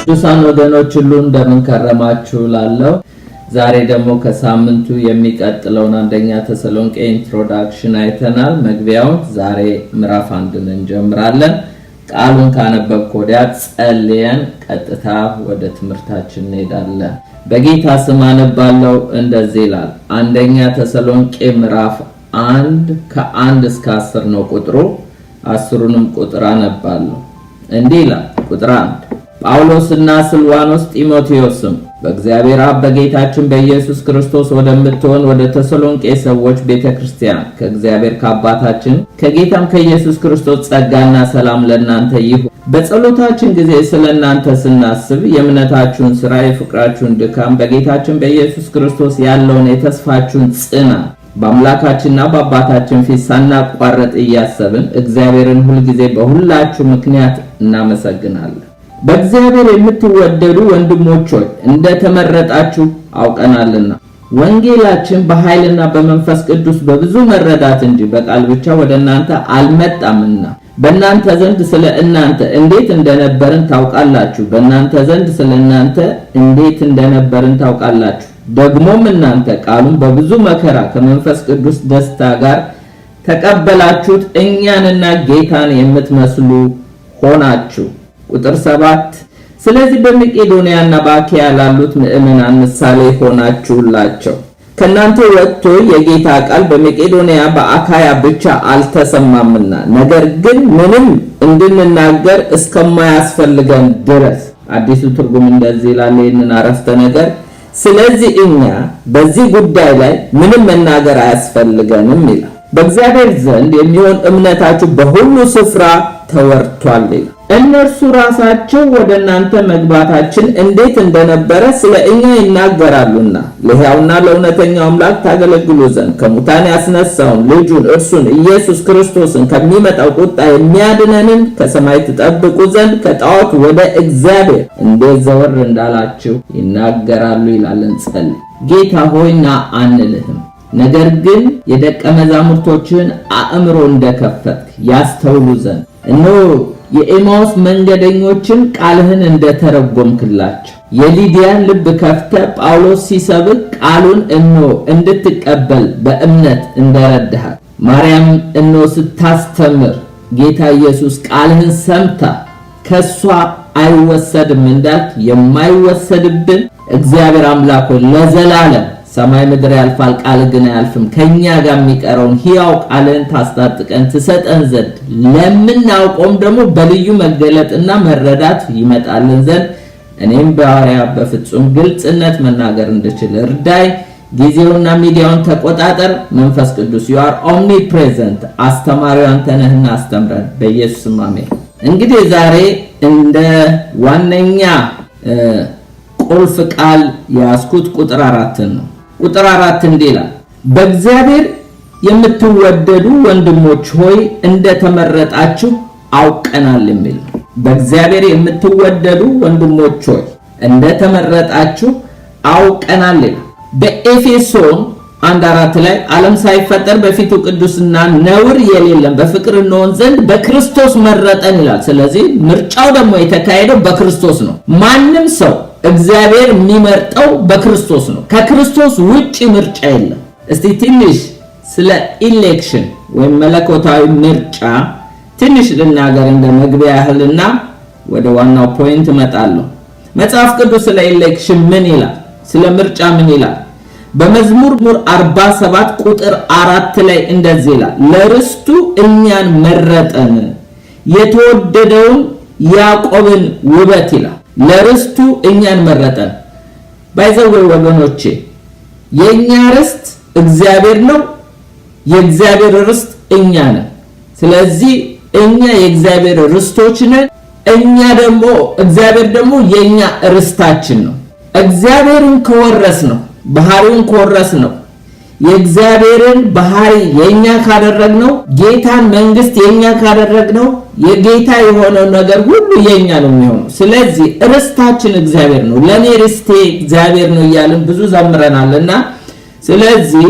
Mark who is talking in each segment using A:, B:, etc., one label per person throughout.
A: ቅዱሳን ወገኖች ሁሉ እንደምን ከረማችሁ ላለው ዛሬ ደግሞ ከሳምንቱ የሚቀጥለውን አንደኛ ተሰሎንቄ ኢንትሮዳክሽን አይተናል። መግቢያውን ዛሬ ምዕራፍ 1 እንጀምራለን። ቃሉን ካነበብኩ ወዲያ ጸልየን ቀጥታ ወደ ትምህርታችን እንሄዳለን። በጌታ ስም አነባለሁ። እንደዚህ ይላል። አንደኛ ተሰሎንቄ ምዕራፍ 1 ከ1 እስከ 10 ነው ቁጥሩ። 10ንም ቁጥር አነባለሁ። እንዲህ ይላል። ቁጥር 1 ጳውሎስና ሲልዋኖስ ጢሞቴዎስም በእግዚአብሔር አብ በጌታችን በኢየሱስ ክርስቶስ ወደምትሆን ወደ ተሰሎንቄ ሰዎች ቤተክርስቲያን ከእግዚአብሔር ከአባታችን ከጌታም ከኢየሱስ ክርስቶስ ጸጋና ሰላም ለእናንተ ይሁን። በጸሎታችን ጊዜ ስለእናንተ ስናስብ የእምነታችሁን ሥራ፣ የፍቅራችሁን ድካም፣ በጌታችን በኢየሱስ ክርስቶስ ያለውን የተስፋችሁን ጽናት በአምላካችንና በአባታችን ፊት ሳናቋርጥ እያሰብን እግዚአብሔርን ሁልጊዜ በሁላችሁ ምክንያት እናመሰግናለን። በእግዚአብሔር የምትወደዱ ወንድሞች ሆይ እንደተመረጣችሁ አውቀናልና ወንጌላችን በኃይልና በመንፈስ ቅዱስ በብዙ መረዳት እንጂ በቃል ብቻ ወደ እናንተ አልመጣምና በእናንተ ዘንድ ስለ እናንተ እንዴት እንደነበርን ታውቃላችሁ። በእናንተ ዘንድ ስለ እናንተ እንዴት እንደነበርን ታውቃላችሁ። ደግሞም እናንተ ቃሉን በብዙ መከራ ከመንፈስ ቅዱስ ደስታ ጋር ተቀበላችሁት፣ እኛንና ጌታን የምትመስሉ ሆናችሁ። ቁጥር 7 ስለዚህ በመቄዶንያና በአካያ ላሉት ምእመናን ምሳሌ ሆናችሁላቸው። ከናንተ ወጥቶ የጌታ ቃል በመቄዶንያ በአካያ ብቻ አልተሰማምና ነገር ግን ምንም እንድንናገር እስከማያስፈልገን ድረስ። አዲሱ ትርጉም እንደዚህ ይላል ይህንን አረፍተ ነገር። ስለዚህ እኛ በዚህ ጉዳይ ላይ ምንም መናገር አያስፈልገንም ይላል። በእግዚአብሔር ዘንድ የሚሆን እምነታችሁ በሁሉ ስፍራ ተወርቷል ይላል። እነርሱ ራሳቸው ወደ እናንተ መግባታችን እንዴት እንደነበረ ስለ እኛ ይናገራሉና ለሕያውና ለእውነተኛው አምላክ ታገለግሉ ዘንድ ከሙታን ያስነሳውን ልጁን እርሱን ኢየሱስ ክርስቶስን ከሚመጣው ቁጣ የሚያድነንን ከሰማይ ትጠብቁ ዘንድ ከጣዖት ወደ እግዚአብሔር እንዴት ዘወር እንዳላችሁ ይናገራሉ ይላል። እንጸልይ። ጌታ ሆይና አንልህም፣ ነገር ግን የደቀ መዛሙርቶችን አእምሮ እንደከፈትክ ያስተውሉ ዘንድ እነሆ የኤማውስ መንገደኞችን ቃልህን እንደተረጎምክላቸው የሊዲያን ልብ ከፍተ ጳውሎስ ሲሰብክ ቃሉን እነሆ እንድትቀበል በእምነት እንደረዳሃት ማርያም እነሆ ስታስተምር ጌታ ኢየሱስ ቃልህን ሰምታ ከሷ አይወሰድም እንዳልክ የማይወሰድብን እግዚአብሔር አምላክ ሆይ ለዘላለም ሰማይ ምድር ያልፋል ቃል ግን አያልፍም። ከኛ ጋር የሚቀረውን ሕያው ቃልን ታስታጥቀን ትሰጠን ዘንድ ለምናውቀውም ደግሞ በልዩ መገለጥና መረዳት ይመጣልን ዘንድ እኔም ባሪያ በፍጹም ግልጽነት መናገር እንድችል እርዳይ። ጊዜውና ሚዲያውን ተቆጣጠር። መንፈስ ቅዱስ you are omnipresent አስተማሪው አንተ ነህና አስተምረን በኢየሱስ ስም አሜን። እንግዲህ ዛሬ እንደ ዋነኛ ቁልፍ ቃል ያስኩት ቁጥር 4 ነው። ቁጥር 4 እንዲህ ይላል። በእግዚአብሔር የምትወደዱ ወንድሞች ሆይ እንደተመረጣችሁ አውቀናል የሚል ነው። በእግዚአብሔር የምትወደዱ ወንድሞች ሆይ እንደተመረጣችሁ አውቀናል ይላል። በኤፌሶን 1:4 ላይ ዓለም ሳይፈጠር በፊቱ ቅዱስና ነውር የሌለን በፍቅር እንሆን ዘንድ በክርስቶስ መረጠን ይላል። ስለዚህ ምርጫው ደግሞ የተካሄደው በክርስቶስ ነው። ማንም ሰው እግዚአብሔር የሚመርጠው በክርስቶስ ነው። ከክርስቶስ ውጪ ምርጫ የለም። እስቲ ትንሽ ስለ ኢሌክሽን ወይም መለኮታዊ ምርጫ ትንሽ ልናገር እንደ መግቢያ ያህልና ወደ ዋናው ፖይንት እመጣለሁ። መጽሐፍ ቅዱስ ስለ ኢሌክሽን ምን ይላል? ስለ ምርጫ ምን ይላል? በመዝሙር 47 ቁጥር 4 ላይ እንደዚህ ይላል። ለርስቱ እኛን መረጠን የተወደደውን ያዕቆብን ውበት ይላል። ለርስቱ እኛን መረጠን። ባይዘወይ ወገኖቼ የኛ ርስት እግዚአብሔር ነው። የእግዚአብሔር ርስት እኛ ነን። ስለዚህ እኛ የእግዚአብሔር ርስቶች ነን። እኛ ደግሞ እግዚአብሔር ደግሞ የኛ ርስታችን ነው። እግዚአብሔርን ከወረስ ነው ባህሪውን ከወረስ ነው የእግዚአብሔርን ባህሪ የኛ ካደረግነው ጌታን መንግስት የኛ ካደረግነው የጌታ የሆነው ነገር ሁሉ የኛ ነው የሚሆነው። ስለዚህ ርስታችን እግዚአብሔር ነው። ለኔ ርስቴ እግዚአብሔር ነው እያልን ብዙ ዘምረናልና ስለዚህ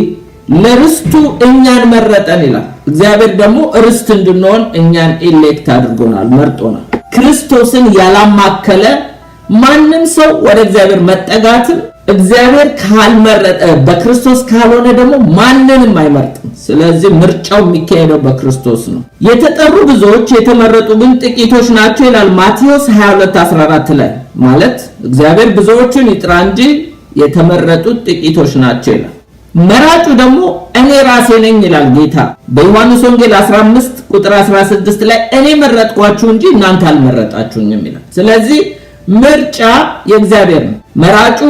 A: ለርስቱ እኛን መረጠን ይላል። እግዚአብሔር ደግሞ ርስት እንድንሆን እኛን ኢሌክት አድርጎናል፣ መርጦናል። ክርስቶስን ያላማከለ ማንም ሰው ወደ እግዚአብሔር መጠጋትም እግዚአብሔር ካልመረጠ በክርስቶስ ካልሆነ ደግሞ ማንንም አይመርጥም። ስለዚህ ምርጫው የሚካሄደው በክርስቶስ ነው። የተጠሩ ብዙዎች የተመረጡ ግን ጥቂቶች ናቸው ይላል ማቴዎስ 22:14 ላይ። ማለት እግዚአብሔር ብዙዎችን ይጥራ እንጂ የተመረጡት ጥቂቶች ናቸው ይላል። መራጩ ደግሞ እኔ ራሴ ነኝ ይላል ጌታ በዮሐንስ ወንጌል 15:16 ላይ እኔ መረጥኳችሁ እንጂ እናንተ አልመረጣችሁኝም ይላል። ስለዚህ ምርጫ የእግዚአብሔር ነው። መራጩ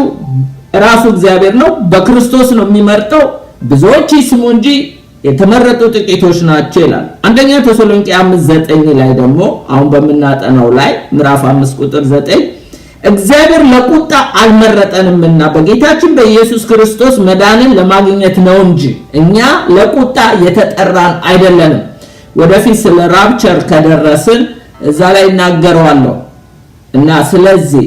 A: ራሱ እግዚአብሔር ነው። በክርስቶስ ነው የሚመርጠው። ብዙዎች ይስሙ እንጂ የተመረጡ ጥቂቶች ናቸው ይላል። አንደኛ ተሰሎንቄ 5:9 ላይ ደግሞ አሁን በመናጠናው ላይ ምዕራፍ 5:9 እግዚአብሔር ለቁጣ አልመረጠንምና በጌታችን በኢየሱስ ክርስቶስ መዳንን ለማግኘት ነው እንጂ እኛ ለቁጣ የተጠራን አይደለንም። ወደፊት ስለ ራፕቸር ከደረስን እዛ ላይ እናገረዋለሁ እና ስለዚህ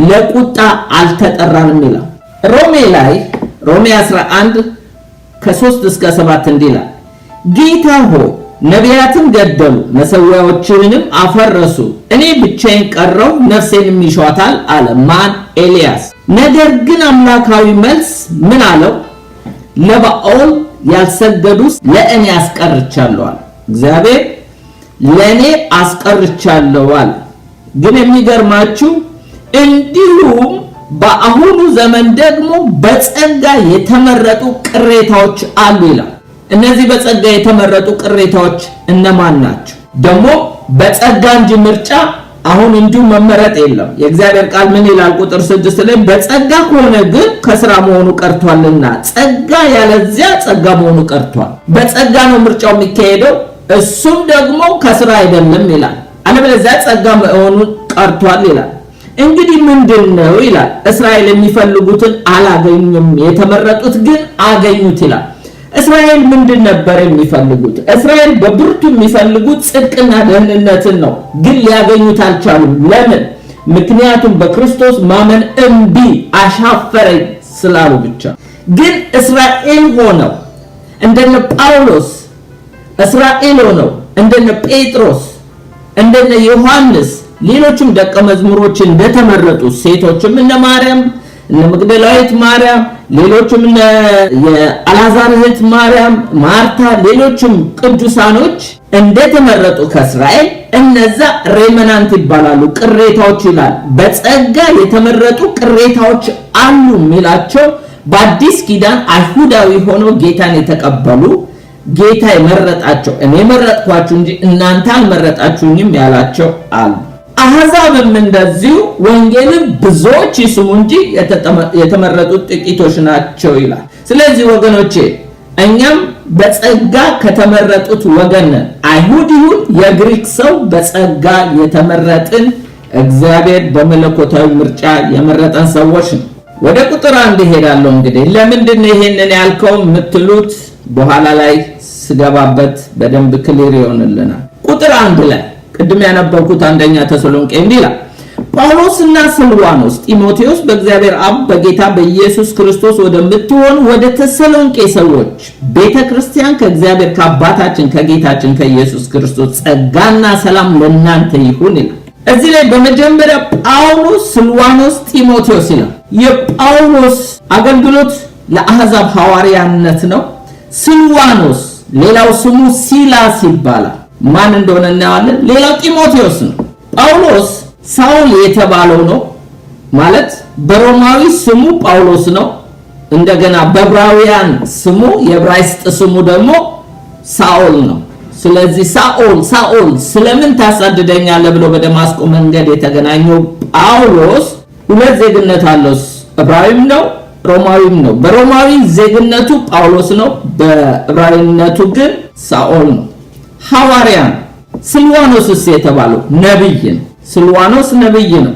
A: ለቁጣ አልተጠራንም ይላል። ሮሜ 11:3-7 እንዲህ ይላል፣ ጌታ ሆይ ነቢያትን ገደሉ፣ መሠዊያዎችንም አፈረሱ፣ እኔ ብቻዬን ቀረው፣ ነፍሴንም ይሿታል አለ። ማን? ኤልያስ። ነገር ግን አምላካዊ መልስ ምን አለው? ለባኦል ያልሰገዱ ለእኔ አስቀርቻለሁ አለ። እግዚአብሔር ለእኔ አስቀርቻለሁ አለ። ግን የሚገርማችሁ እንዲሁም በአሁኑ ዘመን ደግሞ በጸጋ የተመረጡ ቅሬታዎች አሉ ይላል። እነዚህ በጸጋ የተመረጡ ቅሬታዎች እነማን ናቸው? ደግሞ በጸጋ እንጂ ምርጫ አሁን እንዲሁ መመረጥ የለም። የእግዚአብሔር ቃል ምን ይላል? ቁጥር 6 ላይ በጸጋ ከሆነ ግን ከሥራ መሆኑ ቀርቷልና ጸጋ ያለዚያ ጸጋ መሆኑ ቀርቷል። በጸጋ ነው ምርጫው የሚካሄደው፣ እሱም ደግሞ ከሥራ አይደለም ይላል። አለበለዚያ ጸጋ መሆኑ ቀርቷል ይላል። እንግዲህ ምንድነው ይላል? እስራኤል የሚፈልጉትን አላገኙም፣ የተመረጡት ግን አገኙት ይላል። እስራኤል ምንድን ነበር የሚፈልጉት? እስራኤል በብርቱ የሚፈልጉት ጽድቅና ደህንነትን ነው፣ ግን ሊያገኙት አልቻሉም። ለምን? ምክንያቱም በክርስቶስ ማመን እምቢ አሻፈረኝ ስላሉ ብቻ። ግን እስራኤል ሆነው እንደነ ጳውሎስ፣ እስራኤል ሆነው እንደነ ጴጥሮስ፣ እንደነ ዮሐንስ፣ ሌሎችም ደቀ መዝሙሮች እንደተመረጡ ሴቶችም እነ ማርያም፣ እነ መግደላዊት ማርያም፣ ሌሎችም እነ የአልዓዛር እህት ማርያም፣ ማርታ፣ ሌሎችም ቅዱሳኖች እንደተመረጡ ከእስራኤል እነዛ ሬመናንት ይባላሉ፣ ቅሬታዎች ይላል። በጸጋ የተመረጡ ቅሬታዎች አሉ የሚላቸው በአዲስ ኪዳን አይሁዳዊ ሆነው ጌታን የተቀበሉ ጌታ የመረጣቸው እኔ መረጥኳችሁ እንጂ እናንተ አልመረጣችሁኝም ያላቸው አሉ። አሕዛብም እንደዚሁ ወንጌልን ብዙዎች ይስሙ እንጂ የተመረጡት ጥቂቶች ናቸው ይላል። ስለዚህ ወገኖቼ እኛም በጸጋ ከተመረጡት ወገን ነን። አይሁድ ይሁን የግሪክ ሰው በጸጋ የተመረጥን እግዚአብሔር በመለኮታዊ ምርጫ የመረጠን ሰዎች ነው። ወደ ቁጥር 1 ሄዳለሁ። እንግዲህ ለምንድን ነው ይሄንን ያልከው የምትሉት በኋላ ላይ ስገባበት በደንብ ክሊር ይሆንልናል። ቁጥር 1 ላይ ቅድም ያነበብኩት አንደኛ ተሰሎንቄ እንዲህ ይላል፣ ጳውሎስና ሲልዋኖስ ጢሞቴዎስ በእግዚአብሔር አብ በጌታ በኢየሱስ ክርስቶስ ወደምትሆኑ ወደ ተሰሎንቄ ሰዎች ቤተክርስቲያን ከእግዚአብሔር ከአባታችን ከጌታችን ከኢየሱስ ክርስቶስ ጸጋና ሰላም ለእናንተ ይሁን ይላል። እዚህ ላይ በመጀመሪያ ጳውሎስ፣ ሲልዋኖስ፣ ጢሞቴዎስ ይላል። የጳውሎስ አገልግሎት ለአሕዛብ ሐዋርያነት ነው። ሲልዋኖስ ሌላው ስሙ ሲላስ ይባላል። ማን እንደሆነ እናያለን። ሌላው ጢሞቴዎስ ነው። ጳውሎስ ሳውል የተባለው ነው ማለት በሮማዊ ስሙ ጳውሎስ ነው። እንደገና በዕብራውያን ስሙ የዕብራይስጥ ስሙ ደግሞ ሳኦል ነው። ስለዚህ ሳኦል ስለምን ታሳድደኛለህ ብሎ በደማስቆ መንገድ የተገናኘው ጳውሎስ ሁለት ዜግነት አለው። ዕብራዊም ነው ሮማዊም ነው። በሮማዊ ዜግነቱ ጳውሎስ ነው፣ በዕብራዊነቱ ግን ሳኦል ነው። ሐዋርያ ነው። ሲልዋኖስስ የተባለው ነብይ ነው። ሲልዋኖስ ነብይ ነው።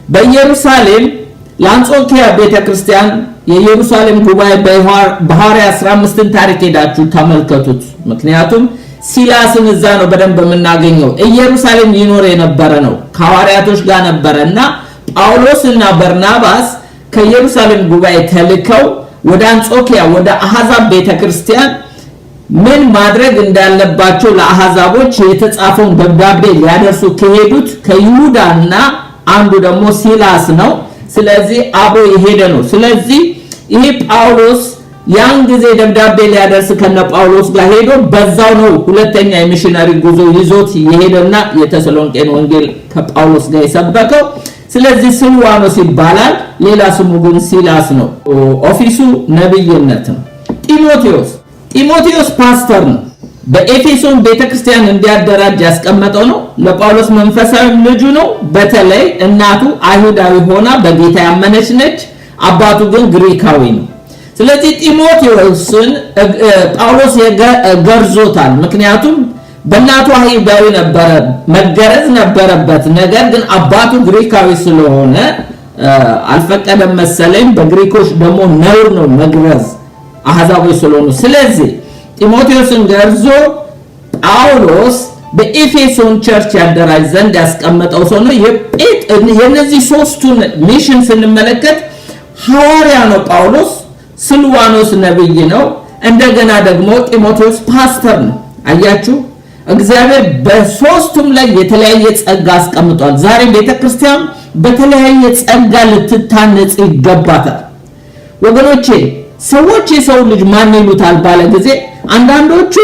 A: በኢየሩሳሌም ለአንጾኪያ ቤተክርስቲያን የኢየሩሳሌም ጉባኤ በሐዋርያት 15ን ታሪክ ሄዳችሁ ተመልከቱት። ምክንያቱም ሲላስን እዛ ነው በደንብ የምናገኘው። ኢየሩሳሌም ይኖር የነበረ ነው፣ ከሐዋርያቶች ጋር ነበረና ጳውሎስና በርናባስ ከኢየሩሳሌም ጉባኤ ተልከው ወደ አንጾኪያ ወደ አሕዛብ ቤተክርስቲያን ምን ማድረግ እንዳለባቸው ለአሕዛቦች የተጻፈውን ደብዳቤ ሊያደርሱ ከሄዱት ከይሁዳና አንዱ ደግሞ ሲላስ ነው። ስለዚህ አብሮ የሄደ ነው። ስለዚህ ይሄ ጳውሎስ ያን ጊዜ ደብዳቤ ሊያደርስ ከነ ጳውሎስ ጋር ሄዶ በዛው ነው ሁለተኛ የሚሽነሪ ጉዞ ይዞት የሄደና የተሰሎንቄን ወንጌል ከጳውሎስ ጋር የሰበከው። ስለዚህ ሲልዋኖስ ይባላል። ሌላ ስሙ ግን ሲላስ ነው። ኦፊሱ ነብይነት ነው። ጢሞቴዎስ ፓስተር ነው። በኤፌሶን ቤተክርስቲያን እንዲያደራጅ ያስቀመጠው ነው። ለጳውሎስ መንፈሳዊ ልጁ ነው። በተለይ እናቱ አይሁዳዊ ሆና በጌታ ያመነች ነች። አባቱ ግን ግሪካዊ ነው። ስለዚህ ጢሞቴዎስን ጳውሎስ ገርዞታል። ምክንያቱም በእናቱ አይሁዳዊ ነበረ፣ መገረዝ ነበረበት። ነገር ግን አባቱ ግሪካዊ ስለሆነ አልፈቀደም መሰለኝ። በግሪኮች ደግሞ ነውር ነው መግረዝ አሕዛቦች ስለሆኑ። ስለዚህ ጢሞቴዎስን ገርዞ ጳውሎስ በኤፌሶን ቸርች ያደራጅ ዘንድ ያስቀመጠው ሰው ነው። የነዚህ ሶስቱን ሚሽን ስንመለከት ሐዋርያ ነው ጳውሎስ፣ ሲልዋኖስ ነብይ ነው፣ እንደገና ደግሞ ጢሞቴዎስ ፓስተር ነው። አያችሁ እግዚአብሔር በሶስቱም ላይ የተለያየ ጸጋ አስቀምጧል። ዛሬ ቤተክርስቲያን በተለያየ ጸጋ ልትታነጽ ይገባታል። ወገኖቼ ሰዎች የሰው ልጅ ማን ይሉታል ባለ ጊዜ አንዳንዶቹ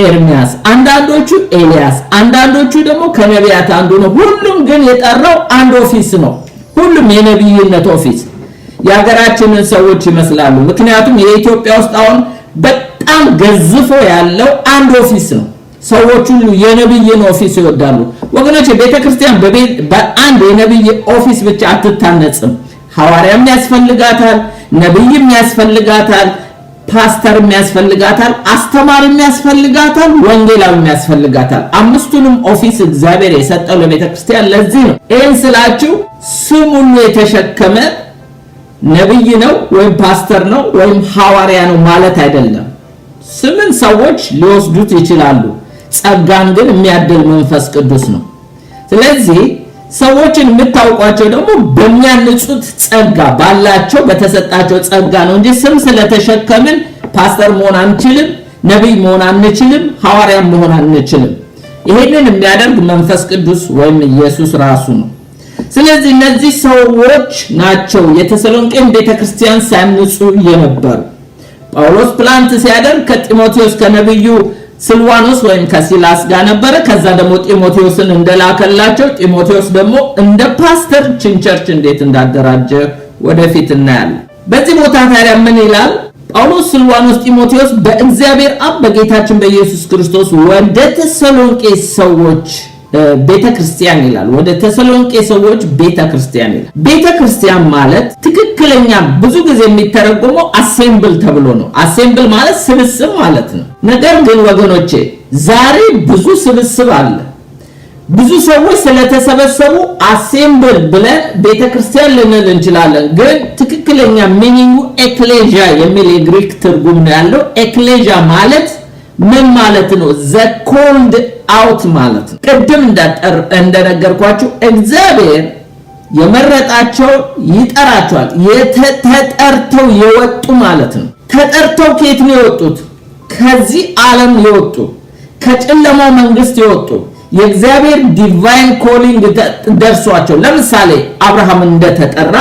A: ኤርሚያስ፣ አንዳንዶቹ ኤልያስ፣ አንዳንዶቹ ደግሞ ከነቢያት አንዱ ነው። ሁሉም ግን የጠራው አንድ ኦፊስ ነው። ሁሉም የነብይነት ኦፊስ የሀገራችንን ሰዎች ይመስላሉ። ምክንያቱም የኢትዮጵያ ውስጥ አሁን በጣም ገዝፎ ያለው አንድ ኦፊስ ነው። ሰዎች ሁሉ የነብይን ኦፊስ ይወዳሉ። ወገኖች ቤተክርስቲያን በአንድ የነብይ ኦፊስ ብቻ አትታነጽም። ሐዋርያም ያስፈልጋታል፣ ነብይም ያስፈልጋታል፣ ፓስተርም ያስፈልጋታል፣ አስተማሪም ያስፈልጋታል፣ ወንጌላዊም ያስፈልጋታል። አምስቱንም ኦፊስ እግዚአብሔር የሰጠው ለቤተክርስቲያን ለዚህ ነው። ይህን ስላችሁ ስሙን የተሸከመ ነብይ ነው ወይም ፓስተር ነው ወይም ሐዋርያ ነው ማለት አይደለም። ስምን ሰዎች ሊወስዱት ይችላሉ። ጸጋን ግን የሚያድል መንፈስ ቅዱስ ነው። ስለዚህ ሰዎችን የምታውቋቸው ደግሞ በሚያንጹት ጸጋ ባላቸው በተሰጣቸው ጸጋ ነው እንጂ ስም ስለተሸከምን ፓስተር መሆን አንችልም፣ ነብይ መሆን አንችልም፣ ሐዋርያ መሆን አንችልም። ይሄንን የሚያደርግ መንፈስ ቅዱስ ወይም ኢየሱስ ራሱ ነው። ስለዚህ እነዚህ ሰዎች ናቸው የተሰሎንቄን ቤተክርስቲያን ሲያንጹ የነበሩ። ጳውሎስ ፕላንት ሲያደርግ ከጢሞቴዎስ ከነብዩ ሲልዋኖስ ወይም ከሲላስ ጋር ነበረ። ከዛ ደግሞ ጢሞቴዎስን እንደላከላቸው ጢሞቴዎስ ደግሞ እንደ ፓስተር ቸርች እንዴት እንዳደራጀ ወደፊት እናያለን። በዚህ ቦታ ታዲያ ምን ይላል? ጳውሎስ፣ ሲልዋኖስ፣ ጢሞቴዎስ በእግዚአብሔር አብ በጌታችን በኢየሱስ ክርስቶስ ወደ ተሰሎንቄ ሰዎች ቤተክርስቲያን ይላል። ወደ ተሰሎንቄ ሰዎች ቤተክርስቲያን ይላል። ቤተክርስቲያን ማለት ትክክለኛ ብዙ ጊዜ የሚተረጎመው አሴምብል ተብሎ ነው። አሴምብል ማለት ስብስብ ማለት ነው። ነገር ግን ወገኖቼ ዛሬ ብዙ ስብስብ አለ። ብዙ ሰዎች ስለተሰበሰቡ አሴምብል ብለን ቤተክርስቲያን ልንል እንችላለን። ግን ትክክለኛ ሚኒንጉ ኤክሌዥያ የሚል የግሪክ ትርጉም ነው ያለው። ኤክሌዥያ ማለት ምን ማለት ነው? ዘ ኮልድ አውት ማለት ነው። ቅድም እንደነገርኳችሁ እግዚአብሔር የመረጣቸው ይጠራቸዋል። ተጠርተው የወጡ ማለት ነው። ተጠርተው ከየት ነው የወጡት? ከዚህ ዓለም የወጡ ከጨለማው መንግስት የወጡ የእግዚአብሔር ዲቫይን ኮሊንግ ደርሷቸው። ለምሳሌ አብርሃም እንደተጠራ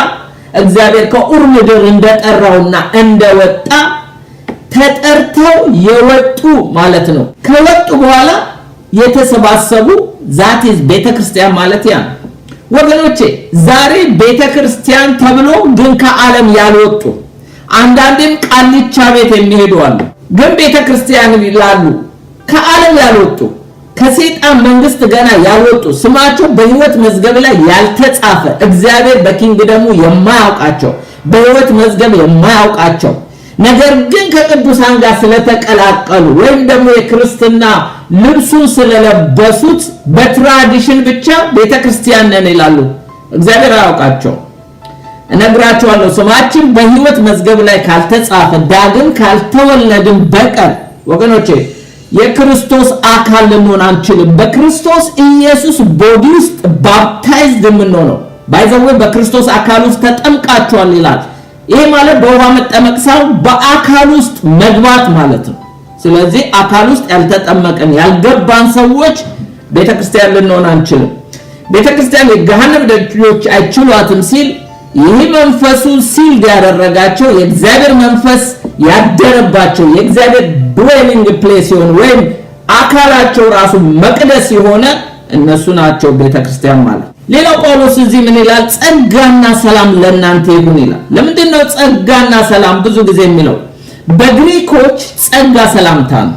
A: እግዚአብሔር ከኡር ምድር እንደጠራውና እንደወጣ ተጠርተው የወጡ ማለት ነው። ከወጡ በኋላ የተሰባሰቡ ዛቲዝ ቤተክርስቲያን ማለት ያ ወገኖቼ ዛሬ ቤተክርስቲያን ተብሎ ግን ከዓለም ያልወጡ አንዳንዴም ቃልቻ ቤት የሚሄዱ አሉ። ግን ቤተክርስቲያን ይላሉ ከዓለም ያልወጡ ከሰይጣን መንግስት ገና ያልወጡ ስማቸው በሕይወት መዝገብ ላይ ያልተጻፈ እግዚአብሔር በኪንግደሙ የማያውቃቸው በሕይወት መዝገብ የማያውቃቸው ነገር ግን ከቅዱሳን ጋር ስለተቀላቀሉ ወይም ደግሞ የክርስትና ልብሱን ስለለበሱት በትራዲሽን ብቻ ቤተክርስቲያን ነን ይላሉ። እግዚአብሔር ያውቃቸው። እነግራቸዋለሁ ስማችን በሕይወት መዝገብ ላይ ካልተጻፈ ዳግም ካልተወለድን በቀር ወገኖቼ የክርስቶስ አካል ልንሆን አንችልም። በክርስቶስ ኢየሱስ ቦዲ ውስጥ ባፕታይዝድ የምንሆነው ባይዘው በክርስቶስ አካል ውስጥ ተጠምቃችኋል ይላል። ይሄ ማለት በውሃ መጠመቅ ሳይሆን በአካል ውስጥ መግባት ማለት ነው። ስለዚህ አካል ውስጥ ያልተጠመቀን ያልገባን ሰዎች ቤተክርስቲያን ልንሆን አንችልም። ቤተክርስቲያን የገሃነም ደጆች አይችሏትም ሲል ይህ መንፈሱ ሲል ያደረጋቸው የእግዚአብሔር መንፈስ ያደረባቸው የእግዚአብሔር dwelling place ሆነ ወይም አካላቸው ራሱ መቅደስ የሆነ እነሱ ናቸው ቤተክርስቲያን ማለት። ሌላው ጳውሎስ እዚህ ምን ይላል? ጸጋና ሰላም ለእናንተ ይሁን ይላል። ለምንድን ነው ጸጋና ሰላም ብዙ ጊዜ የሚለው? በግሪኮች ጸጋ ሰላምታ ነው።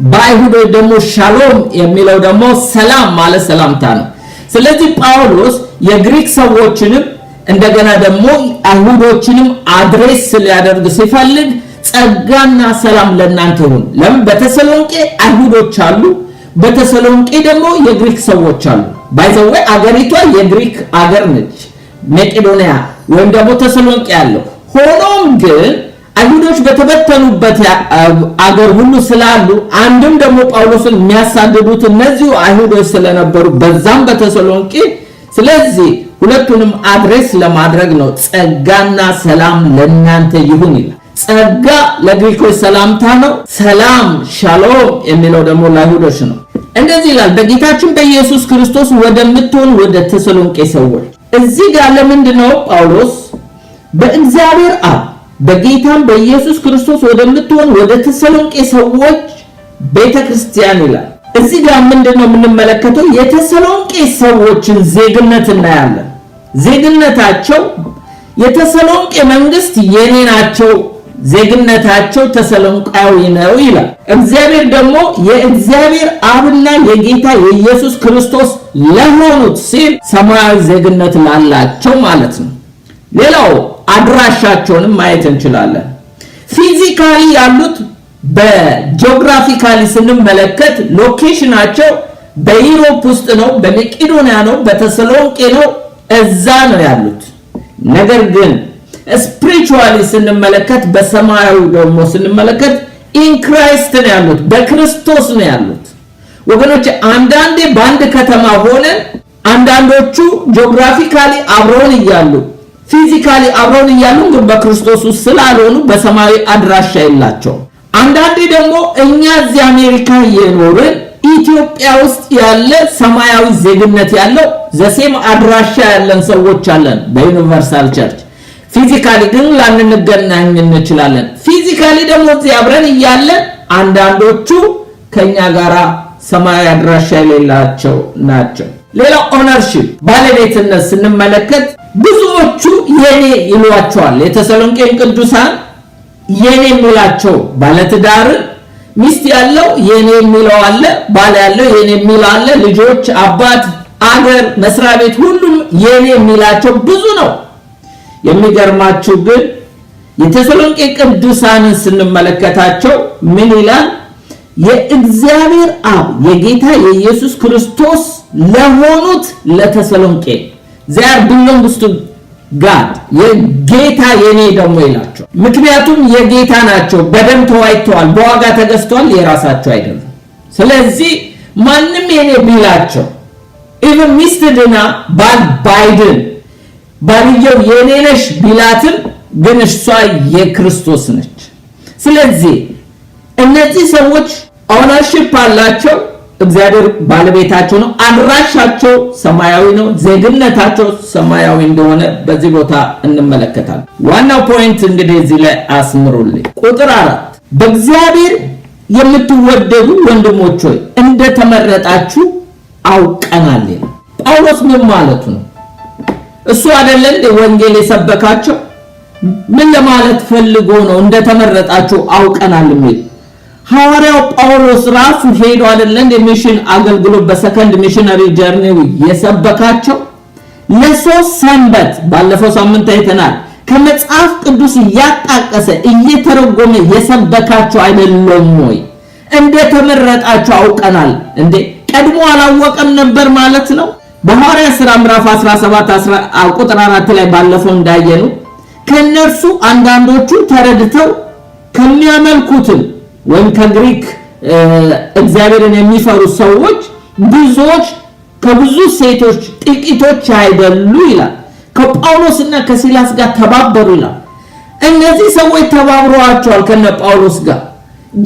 A: በአይሁዶች ደግሞ ሻሎም የሚለው ደግሞ ሰላም ማለት ሰላምታ ነው። ስለዚህ ጳውሎስ የግሪክ ሰዎችንም እንደገና ደግሞ አይሁዶችንም አድሬስ ሊያደርግ ሲፈልግ ጸጋና ሰላም ለእናንተ ይሁን። ለምን? በተሰሎንቄ አይሁዶች አሉ፣ በተሰሎንቄ ደግሞ የግሪክ ሰዎች አሉ። ባይዘው አገሪቷ የግሪክ አገር ነች፣ መቄዶንያ ወይም ደግሞ ተሰሎንቄ ያለው። ሆኖም ግን አይሁዶች በተበተኑበት አገር ሁሉ ስላሉ አንድም ደግሞ ጳውሎስን የሚያሳድዱት እነዚሁ አይሁዶች ስለነበሩ በዛም በተሰሎንቄ፣ ስለዚህ ሁለቱንም አድሬስ ለማድረግ ነው ጸጋና ሰላም ለእናንተ ይሁን ይላል። ጸጋ ለግሪኮች ሰላምታ ነው። ሰላም ሻሎም የሚለው ደግሞ ለአይሁዶች ነው። እንደዚህ ይላል በጌታችን በኢየሱስ ክርስቶስ ወደምትሆን ወደ ተሰሎንቄ ሰዎች። እዚህ ጋር ለምንድነው ጳውሎስ በእግዚአብሔር አብ በጌታም በኢየሱስ ክርስቶስ ወደምትሆን ወደ ተሰሎንቄ ሰዎች ቤተክርስቲያን ይላል? እዚህ ጋር ምንድነው የምንመለከተው? የተሰሎንቄ ሰዎችን ዜግነት እናያለን። ዜግነታቸው የተሰሎንቄ መንግስት የኔ ናቸው፣ ዜግነታቸው ተሰሎንቃዊ ነው ይላል። እግዚአብሔር ደግሞ የእግዚአብሔር አብና የጌታ የኢየሱስ ክርስቶስ ለሆኑት ሲል ሰማያዊ ዜግነት ላላቸው ማለት ነው። ሌላው አድራሻቸውንም ማየት እንችላለን። ፊዚካሊ ያሉት በጂኦግራፊካሊ ስንመለከት ሎኬሽናቸው በዩሮፕ ውስጥ ነው፣ በመቄዶንያ ነው፣ በተሰሎንቄ ነው፣ እዛ ነው ያሉት። ነገር ግን ስፒሪቹዋሊ ስንመለከት በሰማያዊ ደግሞ ስንመለከት ኢን ክራይስት ነው ያሉት፣ በክርስቶስ ነው ያሉት። ወገኖች አንዳንዴ በአንድ ከተማ ሆነን አንዳንዶቹ ጂኦግራፊካሊ አብረውን እያሉ ፊዚካሊ አብረውን እያሉ ግን በክርስቶስ ውስጥ ስላልሆኑ በሰማያዊ አድራሻ የላቸውም። አንዳንዴ ደግሞ እኛ እዚህ አሜሪካ እየኖርን ኢትዮጵያ ውስጥ ያለ ሰማያዊ ዜግነት ያለው ዘሴም አድራሻ ያለን ሰዎች አለን በዩኒቨርሳል ቸርች። ፊዚካሊ ግን ላንገናኝ እንችላለን። ፊዚካሊ ደግሞ እዚህ አብረን እያለን አንዳንዶቹ ከኛ ጋራ ሰማያዊ አድራሻ የሌላቸው ናቸው። ሌላው ኦነርሺፕ ባለቤትነት ስንመለከት ብዙዎቹ የኔ ይሏቸዋል። የተሰሎንቄን ቅዱሳን የኔ የሚላቸው ባለትዳር ሚስት ያለው የኔ የሚለው አለ፣ ባል ያለው የኔ የሚለው አለ፣ ልጆች፣ አባት፣ አገር፣ መስሪያ ቤት ሁሉም የኔ የሚላቸው ብዙ ነው። የሚገርማችሁ ግን የተሰሎንቄ ቅዱሳንን ስንመለከታቸው ምን ይላል? የእግዚአብሔር አብ የጌታ የኢየሱስ ክርስቶስ ለሆኑት ለተሰሎንቄ they belongs to God የጌታ የኔ ደግሞ ይላቸው። ምክንያቱም የጌታ ናቸው፣ በደም ተዋይተዋል፣ በዋጋ ተገዝተዋል፣ የራሳቸው አይደለም። ስለዚህ ማንም የኔ ቢላቸው even ሚስትድና ባይድን ባልየው የኔ ነሽ ቢላትም ግን እሷ የክርስቶስ ነች። ስለዚህ እነዚህ ሰዎች ኦነርሺፕ አላቸው፣ እግዚአብሔር ባለቤታቸው ነው፣ አድራሻቸው ሰማያዊ ነው፣ ዜግነታቸው ሰማያዊ እንደሆነ በዚህ ቦታ እንመለከታለን። ዋናው ፖይንት እንግዲህ እዚህ ላይ አስምሩልኝ። ቁጥር 4 በእግዚአብሔር የምትወደዱ ወንድሞች ሆይ እንደተመረጣችሁ አውቀናል። ጳውሎስ ምን ማለቱ ነው? እሱ አይደለም ወንጌል የሰበካቸው? ምን ለማለት ፈልጎ ነው እንደተመረጣችሁ አውቀናል የሚል? ሐዋርያው ጳውሎስ ራሱ ሄዶ አይደለም የሚሽን አገልግሎት በሰከንድ ሚሽነሪ ጀርኒው የሰበካቸው? ለሶስት ሰንበት ባለፈው ሳምንት አይተናል ከመጽሐፍ ቅዱስ ያጣቀሰ እየተረጎመ የሰበካቸው አይደለም ወይ? እንደተመረጣቸው አውቀናል እንዴ? ቀድሞ አላወቀም ነበር ማለት ነው? በሐዋርያት ሥራ ምዕራፍ 17 ቁጥር 4 ላይ ባለፈው እንዳየኑ ከነርሱ አንዳንዶቹ ተረድተው ከሚያመልኩትም ወይም ከግሪክ እግዚአብሔርን የሚፈሩ ሰዎች ብዙዎች ከብዙ ሴቶች ጥቂቶች አይደሉ ይላል። ከጳውሎስና ከሲላስ ጋር ተባበሩ ይላል። እነዚህ ሰዎች ተባብረዋቸዋል ከነ ጳውሎስ ጋር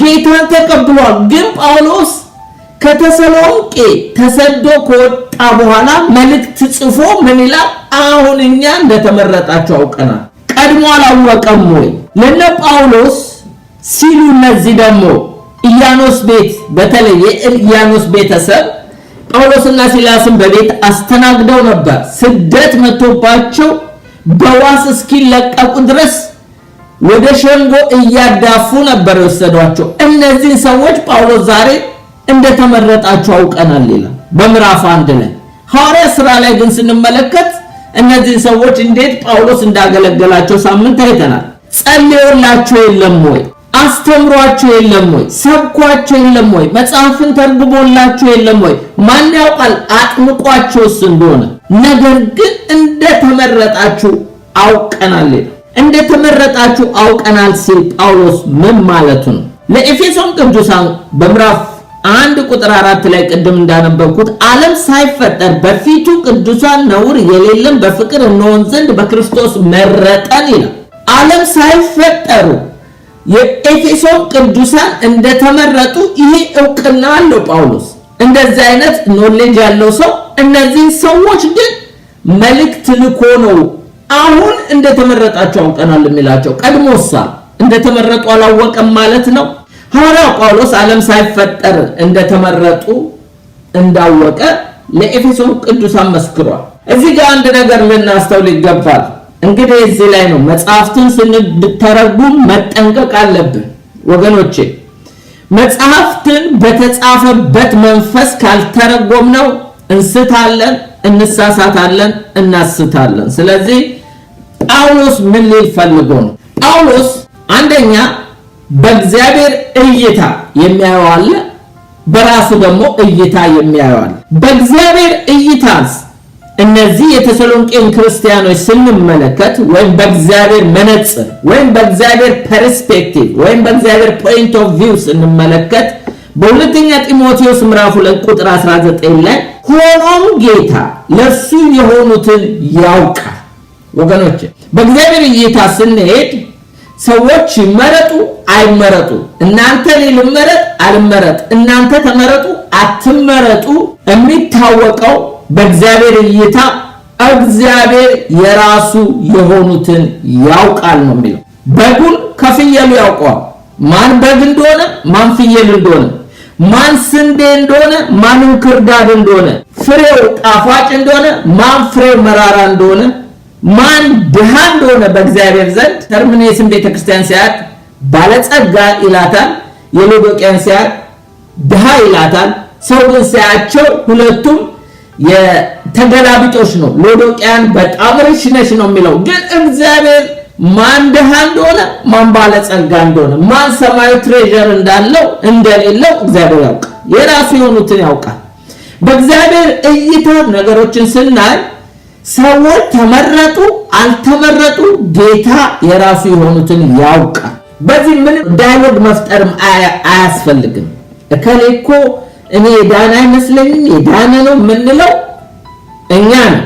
A: ጌታን ተቀብለዋል። ግን ጳውሎስ ከተሰሎንቄ ተሰዶ ከወጣ በኋላ መልእክት ጽፎ ምን ይላል? አሁን እኛ እንደተመረጣቸው አውቀናል። ቀድሞ አላወቀም ወይ? ለነ ጳውሎስ ሲሉ እነዚህ ደግሞ ኢያኖስ ቤት በተለይ የኢያኖስ ቤተሰብ ጳውሎስና ሲላስን በቤት አስተናግደው ነበር። ስደት መጥቶባቸው በዋስ እስኪለቀቁ ድረስ ወደ ሸንጎ እያዳፉ ነበር የወሰዷቸው። እነዚህ ሰዎች ጳውሎስ ዛሬ እንደተመረጣቸው አውቀናል ይላል በምዕራፍ 1 ላይ። ሐዋርያ ሥራ ላይ ግን ስንመለከት እነዚህ ሰዎች እንዴት ጳውሎስ እንዳገለገላቸው ሳምንት አይተናል። ጸልዮላቸው የለም ወይ? አስተምሯቸው የለም ወይ? ሰብኳቸው የለም ወይ? መጽሐፍን ተርጉሞላቸው የለም ወይ? ማን ያውቃል አጥምቋቸውስ እንደሆነ። ነገር ግን እንደተመረጣችሁ አውቀናል ይላል። እንደተመረጣችሁ አውቀናል ሲል ጳውሎስ ምን ማለቱ ነው? ለኤፌሶን ቅዱሳን በምዕራፍ 1 ቁጥር 4 ላይ ቅድም እንዳነበብኩት ዓለም ሳይፈጠር በፊቱ ቅዱሳን ነውር የሌለን በፍቅር እንሆን ዘንድ በክርስቶስ መረጠን ይላል። ዓለም ሳይፈጠሩ የኤፌሶን ቅዱሳን እንደተመረጡ ይሄ ዕውቅና አለው ጳውሎስ። እንደዚህ አይነት ኖሌጅ ያለው ሰው እነዚህ ሰዎች ግን መልእክት ልኮ ነው አሁን እንደተመረጣቸው አውቀናል የሚላቸው። ቀድሞሳ እንደተመረጡ አላወቀም ማለት ነው። ሐዋርያው ጳውሎስ ዓለም ሳይፈጠር እንደተመረጡ እንዳወቀ ለኤፌሶን ቅዱሳን መስክሯል። እዚህ ጋር አንድ ነገር ልናስተውል ይገባል። እንግዲህ እዚህ ላይ ነው መጽሐፍትን ስንተረጉም መጠንቀቅ አለብን ወገኖቼ። መጽሐፍትን በተጻፈበት መንፈስ ካልተረጎምነው እንስታለን፣ እንሳሳታለን፣ እናስታለን። ስለዚህ ጳውሎስ ምን ሊል ፈልጎ ነው? ጳውሎስ አንደኛ በእግዚአብሔር እይታ የሚያየው አለ፣ በራሱ ደግሞ እይታ የሚያየው አለ። በእግዚአብሔር እይታስ እነዚህ የተሰሎንቄን ክርስቲያኖች ስንመለከት ወይም በእግዚአብሔር መነጽር ወይም በእግዚአብሔር ፐርስፔክቲቭ ወይም በእግዚአብሔር ፖይንት ኦፍ ቪው ስንመለከት በሁለተኛ ጢሞቴዎስ ምዕራፍ 2 ቁጥር 19 ላይ ሆኖም ጌታ ለእርሱ የሆኑትን ያውቃል። ወገኖች በእግዚአብሔር እይታ ስንሄድ ሰዎች ይመረጡ አይመረጡ፣ እናንተ ልመረጥ አልመረጥ፣ እናንተ ተመረጡ አትመረጡ የሚታወቀው በእግዚአብሔር እይታ እግዚአብሔር የራሱ የሆኑትን ያውቃል ነው የሚለው። በጉን ከፍየሉ ያውቀዋል። ማን በግ እንደሆነ ማን ፍየል እንደሆነ፣ ማን ስንዴ እንደሆነ ማን እንክርዳድ እንደሆነ፣ ፍሬው ጣፋጭ እንደሆነ ማን ፍሬው መራራ እንደሆነ፣ ማን ድሃ እንደሆነ በእግዚአብሔር ዘንድ ተርሚኔስን ቤተክርስቲያን ሲያት ባለጸጋ ይላታል፣ የሎዶቅያን ሲያት ድሃ ይላታል። ሰው ግን ሲያቸው ሁለቱም የተገላቢጦሽ ነው። ሎዶቅያን በጣም ርሽ ነሽ ነው የሚለው። ግን እግዚአብሔር ማን ድሃ እንደሆነ ማን ባለጸጋ እንደሆነ ማን ሰማያዊ ትሬዠር እንዳለው እንደሌለው እግዚአብሔር ያውቃል። የራሱ የሆኑትን ያውቃል። በእግዚአብሔር እይታ ነገሮችን ስናይ ሰዎች ተመረጡ አልተመረጡ ጌታ የራሱ የሆኑትን ያውቃል። በዚህ ምንም ዳያሎግ መፍጠርም አያስፈልግም። እከሌኮ እኔ የዳነ አይመስለኝም የዳነ ነው የምንለው እኛ ነው።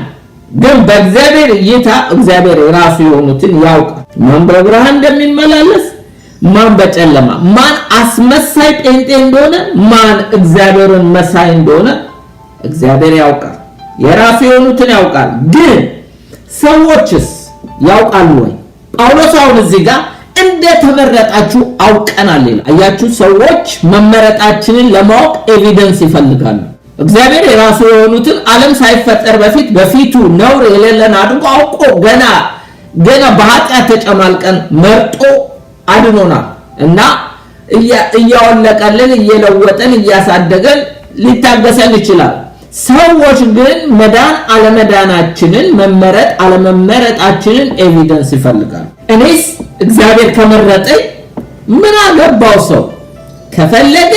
A: ግን በእግዚአብሔር እይታ እግዚአብሔር የራሱ የሆኑትን ያውቃል። ማን በብርሃን እንደሚመላለስ ማን በጨለማ፣ ማን አስመሳይ ጴንጤ እንደሆነ ማን እግዚአብሔርን መሳይ እንደሆነ እግዚአብሔር ያውቃል። የራሱ የሆኑትን ያውቃል። ግን ሰዎችስ ያውቃሉ ወይ? ጳውሎስ አሁን እዚህ ጋር እንደተመረጣችሁ አውቀናል ይላል። አያችሁ፣ ሰዎች መመረጣችንን ለማወቅ ኤቪደንስ ይፈልጋሉ። እግዚአብሔር የራሱ የሆኑትን ዓለም ሳይፈጠር በፊቱ ነውር የሌለን አድርጎ አውቆ ገና በኃጢአት ተጨማልቀን መርጦ አድኖናል እና እያወለቀልን እየለወጠን እያሳደገን ሊታገሰን ይችላል። ሰዎች ግን መዳን አለመዳናችንን መመረጥ አለመመረጣችንን ኤቪደንስ ይፈልጋሉ። እኔስ እግዚአብሔር ከመረጠኝ ምን አገባው? ሰው ከፈለገ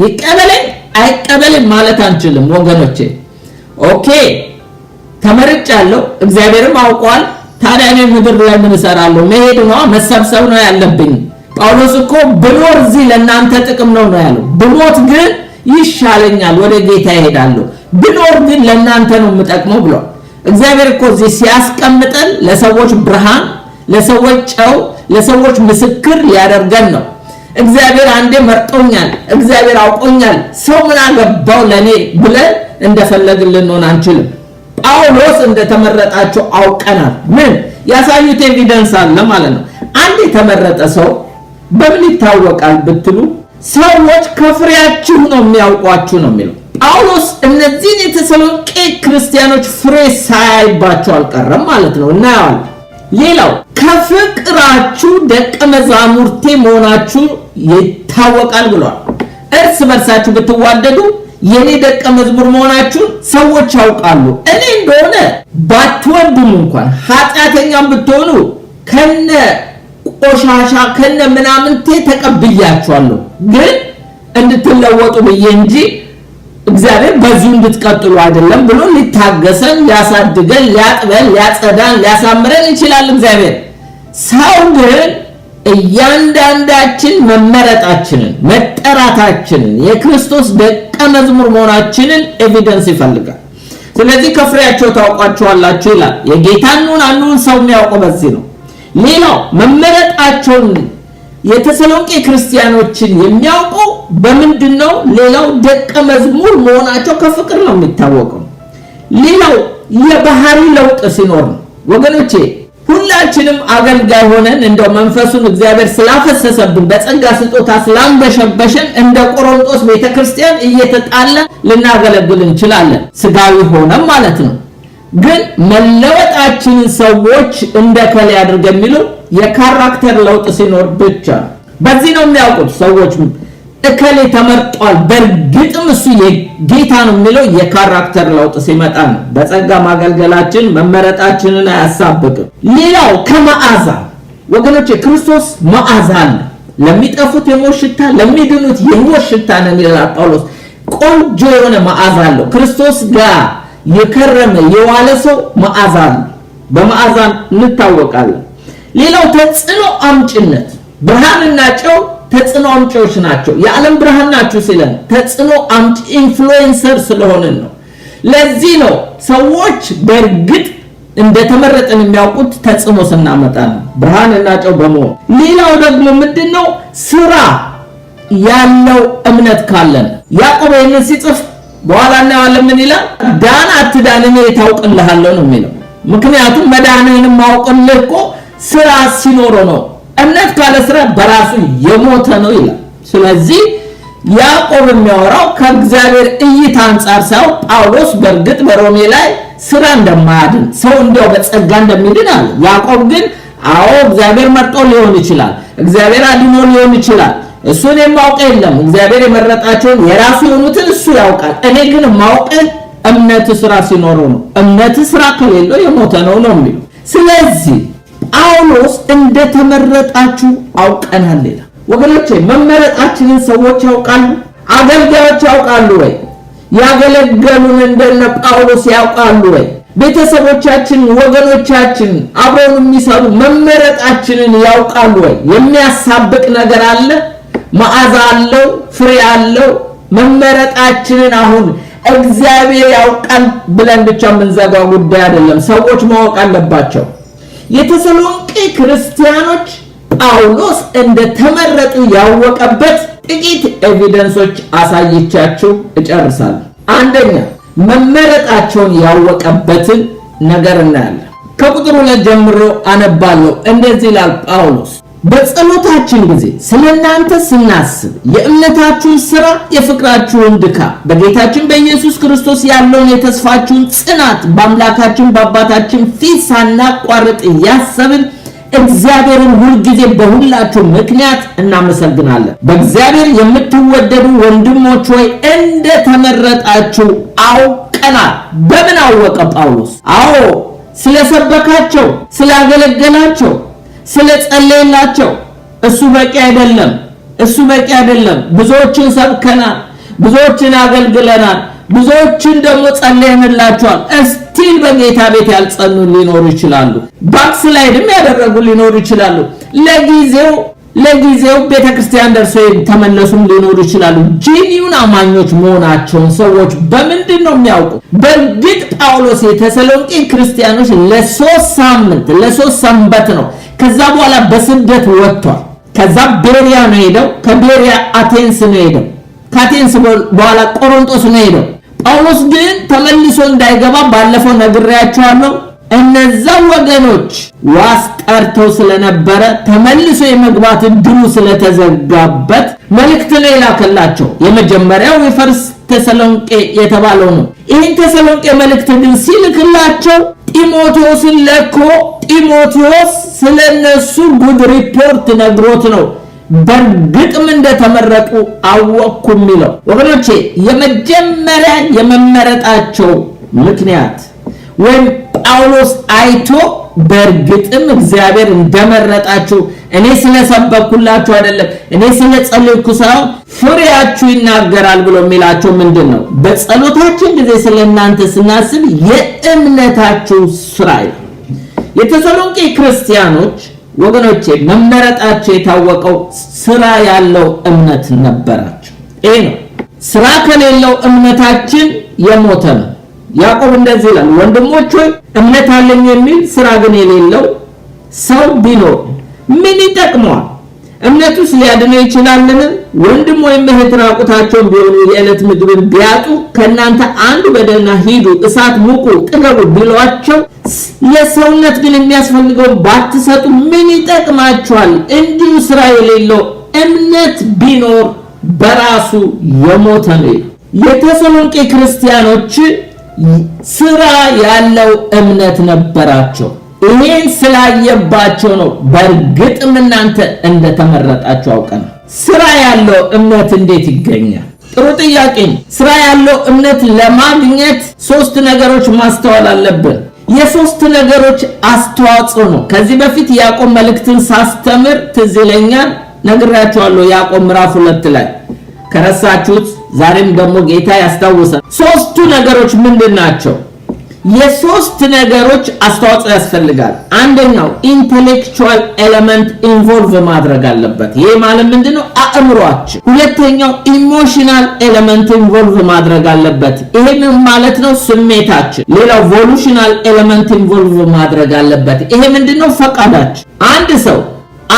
A: ይቀበለኝ አይቀበልም ማለት አንችልም ወገኖቼ። ኦኬ ተመርጫለሁ፣ እግዚአብሔርም አውቋል። ታዲያ እኔ ምድር ላይ ምን እሰራለሁ? መሄድ ነው፣ መሰብሰብ ነው ያለብኝ። ጳውሎስ እኮ ብኖር እዚህ ለእናንተ ጥቅም ነው ያለው። ብሞት ግን ይሻለኛል፣ ወደ ጌታ እሄዳለሁ። ብኖር ግን ለእናንተ ነው የምጠቅመው ብሏል። እግዚአብሔር እኮ እዚህ ሲያስቀምጠን ለሰዎች ብርሃን፣ ለሰዎች ጨው፣ ለሰዎች ምስክር ሊያደርገን ነው። እግዚአብሔር አንዴ መርጦኛል፣ እግዚአብሔር አውቆኛል፣ ሰው ምን አገባው ለኔ ብለን እንደፈለግን ልንሆን አንችልም። ጳውሎስ እንደተመረጣቸው አውቀናል። ምን ያሳዩት ኤቪደንስ አለ ማለት ነው። አንድ የተመረጠ ሰው በምን ይታወቃል ብትሉ ሰዎች ከፍሬያችሁ ነው የሚያውቋችሁ ነው የሚለው ጳውሎስ። እነዚህን የተሰሎንቄ ክርስቲያኖች ፍሬ ሳያይባቸው አልቀረም ማለት ነው። እናያለን። ሌላው ከፍቅራችሁ ደቀ መዛሙርቴ መሆናችሁ ይታወቃል ብሏል። እርስ በርሳችሁ ብትዋደዱ የኔ ደቀ መዝሙር መሆናችሁን ሰዎች ያውቃሉ። እኔ እንደሆነ ባትወዱም እንኳን ኃጢአተኛም ብትሆኑ ከነ ቆሻሻ ከነ ምናምንቴ ተቀብያችኋለሁ፣ ግን እንድትለወጡ ብዬ እንጂ እግዚአብሔር በዚሁ እንድትቀጥሉ አይደለም ብሎ ሊታገሰን፣ ሊያሳድገን፣ ሊያጥበን፣ ሊያጸዳን፣ ሊያሳምረን ይችላል እግዚአብሔር። ሰው ግን እያንዳንዳችን መመረጣችንን፣ መጠራታችንን፣ የክርስቶስ ደቀ መዝሙር መሆናችንን ኤቪደንስ ይፈልጋል። ስለዚህ ከፍሬያቸው ታውቋቸዋላችሁ ይላል። የጌታን አንዱን ሰው የሚያውቀው በዚህ ነው። ሌላው መመረጣቸውን የተሰሎንቄ ክርስቲያኖችን የሚያውቀው በምንድነው? ሌላው ደቀ መዝሙር መሆናቸው ከፍቅር ነው የሚታወቀው። ሌላው የባህሪ ለውጥ ሲኖር ነው። ወገኖቼ ሁላችንም አገልጋይ ሆነን እንደው መንፈሱን እግዚአብሔር ስላፈሰሰብን በጸጋ ስጦታ ስላንበሸበሸን እንደ ቆሮንቶስ ቤተክርስቲያን እየተጣላ ልናገለግል እንችላለን፣ ስጋዊ ሆነን ማለት ነው። ግን መለወጣችንን ሰዎች እንደከለ ያድርግ የሚለው የካራክተር ለውጥ ሲኖር ብቻ። በዚህ ነው የሚያውቁት ሰዎች እከሌ ተመርጧል፣ በእርግጥም እሱ የጌታ ነው የሚለው የካራክተር ለውጥ ሲመጣ ነው። በጸጋ ማገልገላችን መመረጣችንን አያሳብቅም። ሌላው ከመዓዛ ወገኖች፣ ክርስቶስ መዓዛ አለ። ለሚጠፉት የሞት ሽታ፣ ለሚድኑት የሕይወት ሽታ ነው ይላል ጳውሎስ። ቆንጆ የሆነ መዓዛ አለው። ክርስቶስ ጋር የከረመ የዋለ ሰው መዓዛ አለ። በመዓዛ እንታወቃለን። ሌላው ተጽዕኖ አምጭነት፣ ብርሃንና ጨው ተጽዕኖ አምጪዎች ናቸው። የዓለም ብርሃን ናችሁ ሲለን ተጽዕኖ አምጪ ኢንፍሉዌንሰር ስለሆንን ነው። ለዚህ ነው ሰዎች በእርግጥ እንደተመረጠን የሚያውቁት ተጽዕኖ ስናመጣ ነው፣ ብርሃንና ጨው በመሆን። ሌላው ደግሞ ምንድነው? ስራ ያለው እምነት ካለን። ያዕቆብ ይህንን ሲጽፍ በኋላ እናያለን። ምን ይላል? ዳን አትዳን እኔ ታውቅልሃለሁ ነው የሚለው። ምክንያቱም መዳንህን ማውቅልህ እኮ ስራ ሲኖረው ነው። እምነት ካለ ስራ በራሱ የሞተ ነው ይላል። ስለዚህ ያዕቆብ የሚያወራው ከእግዚአብሔር እይታ አንጻር ሳይሆን ጳውሎስ በእርግጥ በሮሜ ላይ ስራ እንደማያድን ሰው እንዲያው በጸጋ እንደሚድን አለ። ያዕቆብ ግን አዎ እግዚአብሔር መርጦ ሊሆን ይችላል፣ እግዚአብሔር አድኖ ሊሆን ይችላል፣ እሱን የማውቅ የለም፣ እግዚአብሔር የመረጣቸውን የራሱ የሆኑትን እሱ ያውቃል። እኔ ግን ማውቀን እምነት ስራ ሲኖረው ነው። እምነት ስራ ከሌለው የሞተ ነው ነው የሚለው። ስለዚህ ጳውሎስ እንደተመረጣችሁ አውቀናል ይላል። ወገኖቼ መመረጣችንን ሰዎች ያውቃሉ? አገልጋዮች ያውቃሉ ወይ? ያገለገሉን እንደነ ጳውሎስ ያውቃሉ ወይ? ቤተሰቦቻችን፣ ወገኖቻችን፣ አብረውን የሚሰሩ መመረጣችንን ያውቃሉ ወይ? የሚያሳብቅ ነገር አለ? መዓዛ አለው? ፍሬ አለው? መመረጣችንን አሁን እግዚአብሔር ያውቃል ብለን ብቻ የምንዘጋው ጉዳይ አይደለም። ሰዎች ማወቅ አለባቸው። የተሰሎንቄ ክርስቲያኖች ጳውሎስ እንደተመረጡ ያወቀበት ጥቂት ኤቪደንሶች አሳይቻችሁ እጨርሳለሁ። አንደኛ መመረጣቸውን ያወቀበትን ነገር እናያለን። ከቁጥር 2 ጀምሮ አነባለሁ። እንደዚህ ይላል ጳውሎስ፣ በጸሎታችን ጊዜ ስለናንተ ስናስብ የእምነታችሁን ሥራ፣ የፍቅራችሁን ድካም፣ በጌታችን በኢየሱስ ክርስቶስ ያለውን የተስፋችሁን ጽናት በአምላካችን በአባታችን ፊት ሳናቋርጥ እያሰብን እግዚአብሔርን ሁልጊዜ በሁላችሁ ምክንያት እናመሰግናለን። በእግዚአብሔር የምትወደዱ ወንድሞች ሆይ እንደተመረጣችሁ አውቀናል። በምን አወቀ ጳውሎስ? አዎ ስለሰበካቸው፣ ስላገለገላቸው፣ ስለጸለየላቸው። እሱ በቂ አይደለም። እሱ በቂ አይደለም። ብዙዎችን ሰብከናል፣ ብዙዎችን አገልግለናል፣ ብዙዎችን ደግሞ ጸለየንላቸዋል። እስቲል በጌታ ቤት ያልጸኑ ሊኖሩ ይችላሉ። ባክስላይድም ያደረጉ ሊኖሩ ይችላሉ። ለጊዜው ቤተክርስቲያን ደርሰው ተመለሱም ሊኖሩ ይችላሉ። ጂኒውን አማኞች መሆናቸውን ሰዎች በምንድን ነው የሚያውቁ? በእርግጥ ጳውሎስ የተሰሎንቄ ክርስቲያኖች ለሶስት ሰንበት ነው ከዛ በኋላ በስደት ወጥቷል። ከዛ ቤሪያ ነው ሄደው፣ ከቤሪያ አቴንስ ነው ሄደው፣ ከአቴንስ በኋላ ቆሮንቶስ ነው ሄደው። ጳውሎስ ግን ተመልሶ እንዳይገባ ባለፈው ነግሬያቸዋለሁ። እነዛ ወገኖች ዋስ ጠርተው ስለነበረ ተመልሶ የመግባት እድሉ ስለተዘጋበት መልእክት ነው የላከላቸው። የመጀመሪያው የፈርስት ተሰሎንቄ የተባለው ነው። ይህን ተሰሎንቄ መልእክት ግን ሲልክላቸው ጢሞቴዎስን ለኮ ጢሞቴዎስ ስለነሱ ጉድ ሪፖርት ነግሮት ነው በእርግጥም እንደተመረጡ አወቅኩ የሚለው። ወገኖቼ የመጀመሪያ የመመረጣቸው ምክንያት ወይም ጳውሎስ አይቶ በእርግጥም እግዚአብሔር እንደመረጣችሁ እኔ ስለሰበኩላችሁ አይደለም፣ እኔ ስለጸለይኩ ሳይሆን ፍሬያችሁ ይናገራል ብሎ የሚላቸው ምንድነው? በጸሎታችን ጊዜ ስለእናንተ ስናስብ የእምነታችሁ ስራ ነው። የተሰሎንቄ ክርስቲያኖች ወገኖቼ መመረጣቸው የታወቀው ስራ ያለው እምነት ነበራቸው። ይሄ ነው። ስራ ከሌለው እምነታችን የሞተ ነው። ያዕቆብ እንደዚህ ይላል፣ ወንድሞች ሆይ እምነት አለኝ የሚል ስራ ግን የሌለው ሰው ቢኖር ምን ይጠቅመዋል? እምነቱስ ሊያድነው ይችላልን? ወንድም ወይም እህት ራቁታቸውን ቢሆኑ የዕለት ምግብን ቢያጡ ከእናንተ አንዱ በደህና ሂዱ፣ እሳት ሙቁ፣ ጥገቡ ቢሏቸው ለሰውነት ግን የሚያስፈልገውን ባትሰጡ ምን ይጠቅማችኋል? እንዲሁ ስራ የሌለው እምነት ቢኖር በራሱ የሞተ ነው። የተሰሎንቄ ክርስቲያኖች ስራ ያለው እምነት ነበራቸው። ይሄን ስላየባቸው ነው በእርግጥም እናንተ እንደተመረጣችሁ አውቀን። ስራ ያለው እምነት እንዴት ይገኛል? ጥሩ ጥያቄ ነው። ስራ ያለው እምነት ለማግኘት 3 ነገሮች ማስተዋል አለብን። የ3 ነገሮች አስተዋጽኦ ነው። ከዚህ በፊት ያዕቆብ መልእክትን ሳስተምር ትዝ ይለኛል ነግራችኋለሁ። ያዕቆብ ምዕራፍ 2 ላይ ከረሳችሁት ዛሬም ደግሞ ጌታ ያስታውሳል። 3ቱ ነገሮች ምንድናቸው? የ3 ነገሮች አስተዋጽኦ ያስፈልጋል። አንደኛው ኢንተሌክቹዋል ኤሌመንት ኢንቮልቭ ማድረግ አለበት። ይሄ ማለት ምንድነው? አእምሮአችን። ሁለተኛው ኢሞሽናል ኤሌመንት ኢንቮልቭ ማድረግ አለበት። ይሄ ምን ማለት ነው? ስሜታችን። ሌላው ቮሉሽናል ኤሌመንት ኢንቮልቭ ማድረግ አለበት። ይሄ ምንድነው? ፈቃዳችን። አንድ ሰው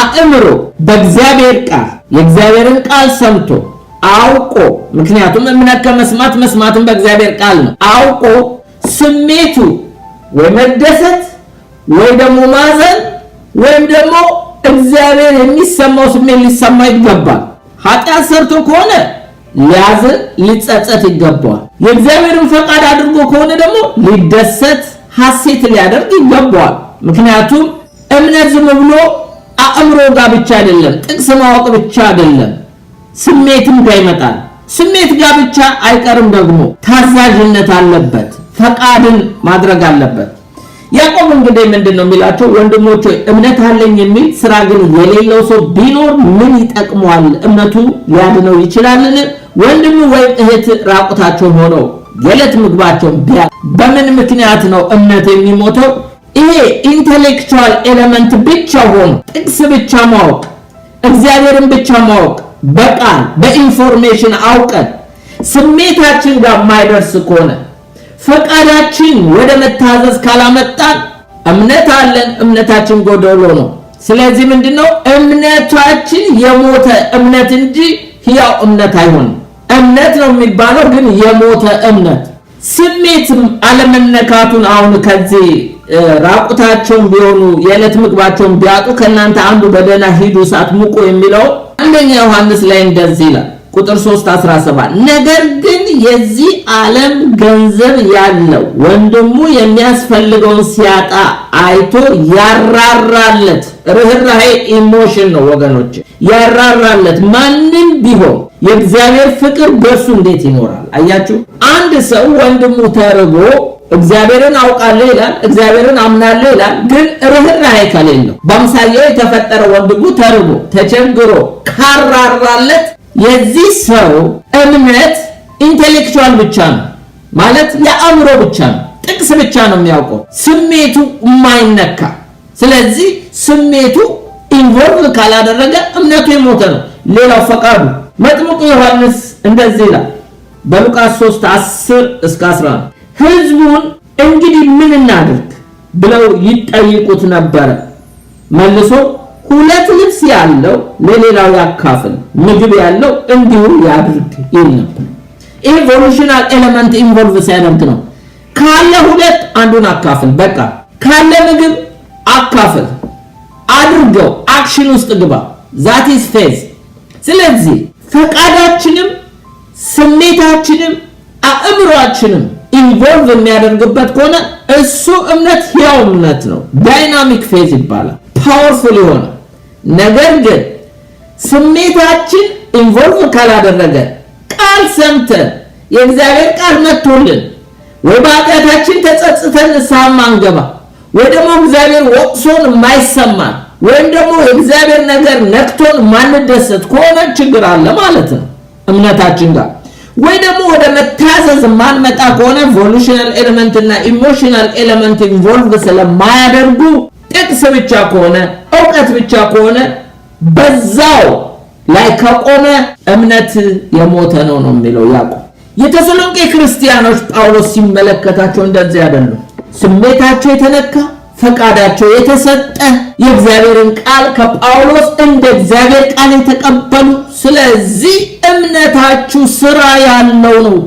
A: አእምሮ በእግዚአብሔር ቃል የእግዚአብሔርን ቃል ሰምቶ አውቆ፣ ምክንያቱም እምነት ከመስማት መስማትም በእግዚአብሔር ቃል ነው። አውቆ ስሜቱ ወይ መደሰት ወይ ደግሞ ማዘን ወይም ደግሞ እግዚአብሔር የሚሰማው ስሜት ሊሰማ ይገባል። ኃጢአት ሰርቶ ከሆነ ሊያዝን ሊጸጸት ይገባዋል። የእግዚአብሔርን ፈቃድ አድርጎ ከሆነ ደግሞ ሊደሰት ሐሴት ሊያደርግ ይገባዋል። ምክንያቱም እምነት ዝም ብሎ አእምሮ ጋር ብቻ አይደለም፣ ጥቅስ ማወቅ ብቻ አይደለም፣ ስሜትም ጋር ይመጣል። ስሜት ጋር ብቻ አይቀርም፣ ደግሞ ታዛዥነት አለበት፣ ፈቃድን ማድረግ አለበት። ያዕቆብ እንግዲህ ምንድነው የሚላቸው? ወንድሞች ሆይ እምነት አለኝ የሚል ስራ ግን የሌለው ሰው ቢኖር ምን ይጠቅመዋል? እምነቱ ሊያድነው ይችላልን? ወንድም ወይም እህት ራቁታቸውን ሆነው የዕለት ምግባቸውን ቢያጡ በምን ምክንያት ነው እምነት የሚሞተው? ይሄ ኢንተሌክቹዋል ኤሌመንት ብቻ ሆኖ ጥቅስ ብቻ ማወቅ፣ እግዚአብሔርን ብቻ ማወቅ፣ በቃል በኢንፎርሜሽን አውቀን ስሜታችን ጋር ማይደርስ ከሆነ ፈቃዳችን ወደ መታዘዝ ካላመጣን እምነት አለን፣ እምነታችን ጎደሎ ነው። ስለዚህ ምንድነው? እምነታችን የሞተ እምነት እንጂ ሕያው እምነት አይሆንም። እምነት ነው የሚባለው ግን የሞተ እምነት። ስሜት አለመነካቱን አሁን ከዚህ ራቁታቸውን ቢሆኑ የዕለት ምግባቸውን ቢያጡ ከእናንተ አንዱ በደህና ሂዱ እሳት ሙቁ የሚለው አንደኛ ዮሐንስ ላይ እንደዚህ ይላል ቁጥር 3:17 ነገር ግን የዚህ ዓለም ገንዘብ ያለው ወንድሙ የሚያስፈልገውን ሲያጣ አይቶ ያራራለት። ርህራሄ ኢሞሽን ነው ወገኖች፣ ያራራለት ማንም ቢሆን የእግዚአብሔር ፍቅር በሱ እንዴት ይኖራል? አያችሁ፣ አንድ ሰው ወንድሙ ተርቦ እግዚአብሔርን አውቃለሁ ይላል፣ እግዚአብሔርን አምናለሁ ይላል፣ ግን ርህራሄ ከሌለው በአምሳያው የተፈጠረ ወንድሙ ተርቦ ተቸግሮ ካራራለት የዚህ ሰው እምነት ኢንተሌክቹዋል ብቻ ነው ማለት የአእምሮ ብቻ ነው፣ ጥቅስ ብቻ ነው የሚያውቀው፣ ስሜቱ የማይነካ። ስለዚህ ስሜቱ ኢንቮልቭ ካላደረገ እምነቱ የሞተ ነው። ሌላው ፈቃዱ። መጥምቁ ዮሐንስ እንደዚህ ይላል በሉቃስ 3:10-11 ሕዝቡን እንግዲህ ምን እናድርግ ብለው ይጠይቁት ነበር። መልሶ 2 ልብስ ያለው ለሌላው ያካፍል፣ ምግብ ያለው እንዲሁ ያድርግ ይል ነበር። ኢቮሉሽናል ኤሌመንት ኢንቮልቭ ሲያደርግ ነው። ካለ ሁለት አንዱን አካፍል፣ በቃ ካለ ምግብ አካፍል፣ አድርገው፣ አክሽን ውስጥ ግባ። that is faith። ስለዚህ ፈቃዳችንም ስሜታችንም አእምሮአችንም ኢንቮልቭ የሚያደርግበት ከሆነ እሱ እምነት ሕያው እምነት ነው። ዳይናሚክ ፌዝ ይባላል። ፓወርፉል የሆነ ነገር ግን ስሜታችን ኢንቮልቭ ካላደረገ ቃል ሰምተን የእግዚአብሔር ቃል መጥቶልን ወይ በኃጢአታችን ተጸጽተን ንስሐ ማንገባ ወይ ደግሞ እግዚአብሔር ወቅሶን የማይሰማን ወይም ደግሞ የእግዚአብሔር ነገር ነክቶን ማንደሰት ከሆነ ችግር አለ ማለት ነው እምነታችን ጋር። ወይ ደግሞ ወደ መታዘዝ ማንመጣ ከሆነ ቮሉሽናል ኤሌመንት እና ኢሞሽናል ኤሌመንት ኢንቮልቭ ስለማያደርጉ ጥቅስ ብቻ ከሆነ ዕውቀት ብቻ ከሆነ በዛው ላይ ከቆመ እምነት የሞተ ነው የሚለው ያዕቆብ። የተሰሎንቄ ክርስቲያኖች ጳውሎስ ሲመለከታቸው እንደዚህ አይደሉም። ስሜታቸው የተነካ ፈቃዳቸው የተሰጠ የእግዚአብሔርን ቃል ከጳውሎስ እንደ እግዚአብሔር ቃል የተቀበሉ። ስለዚህ እምነታችሁ ስራ ያለው ነው።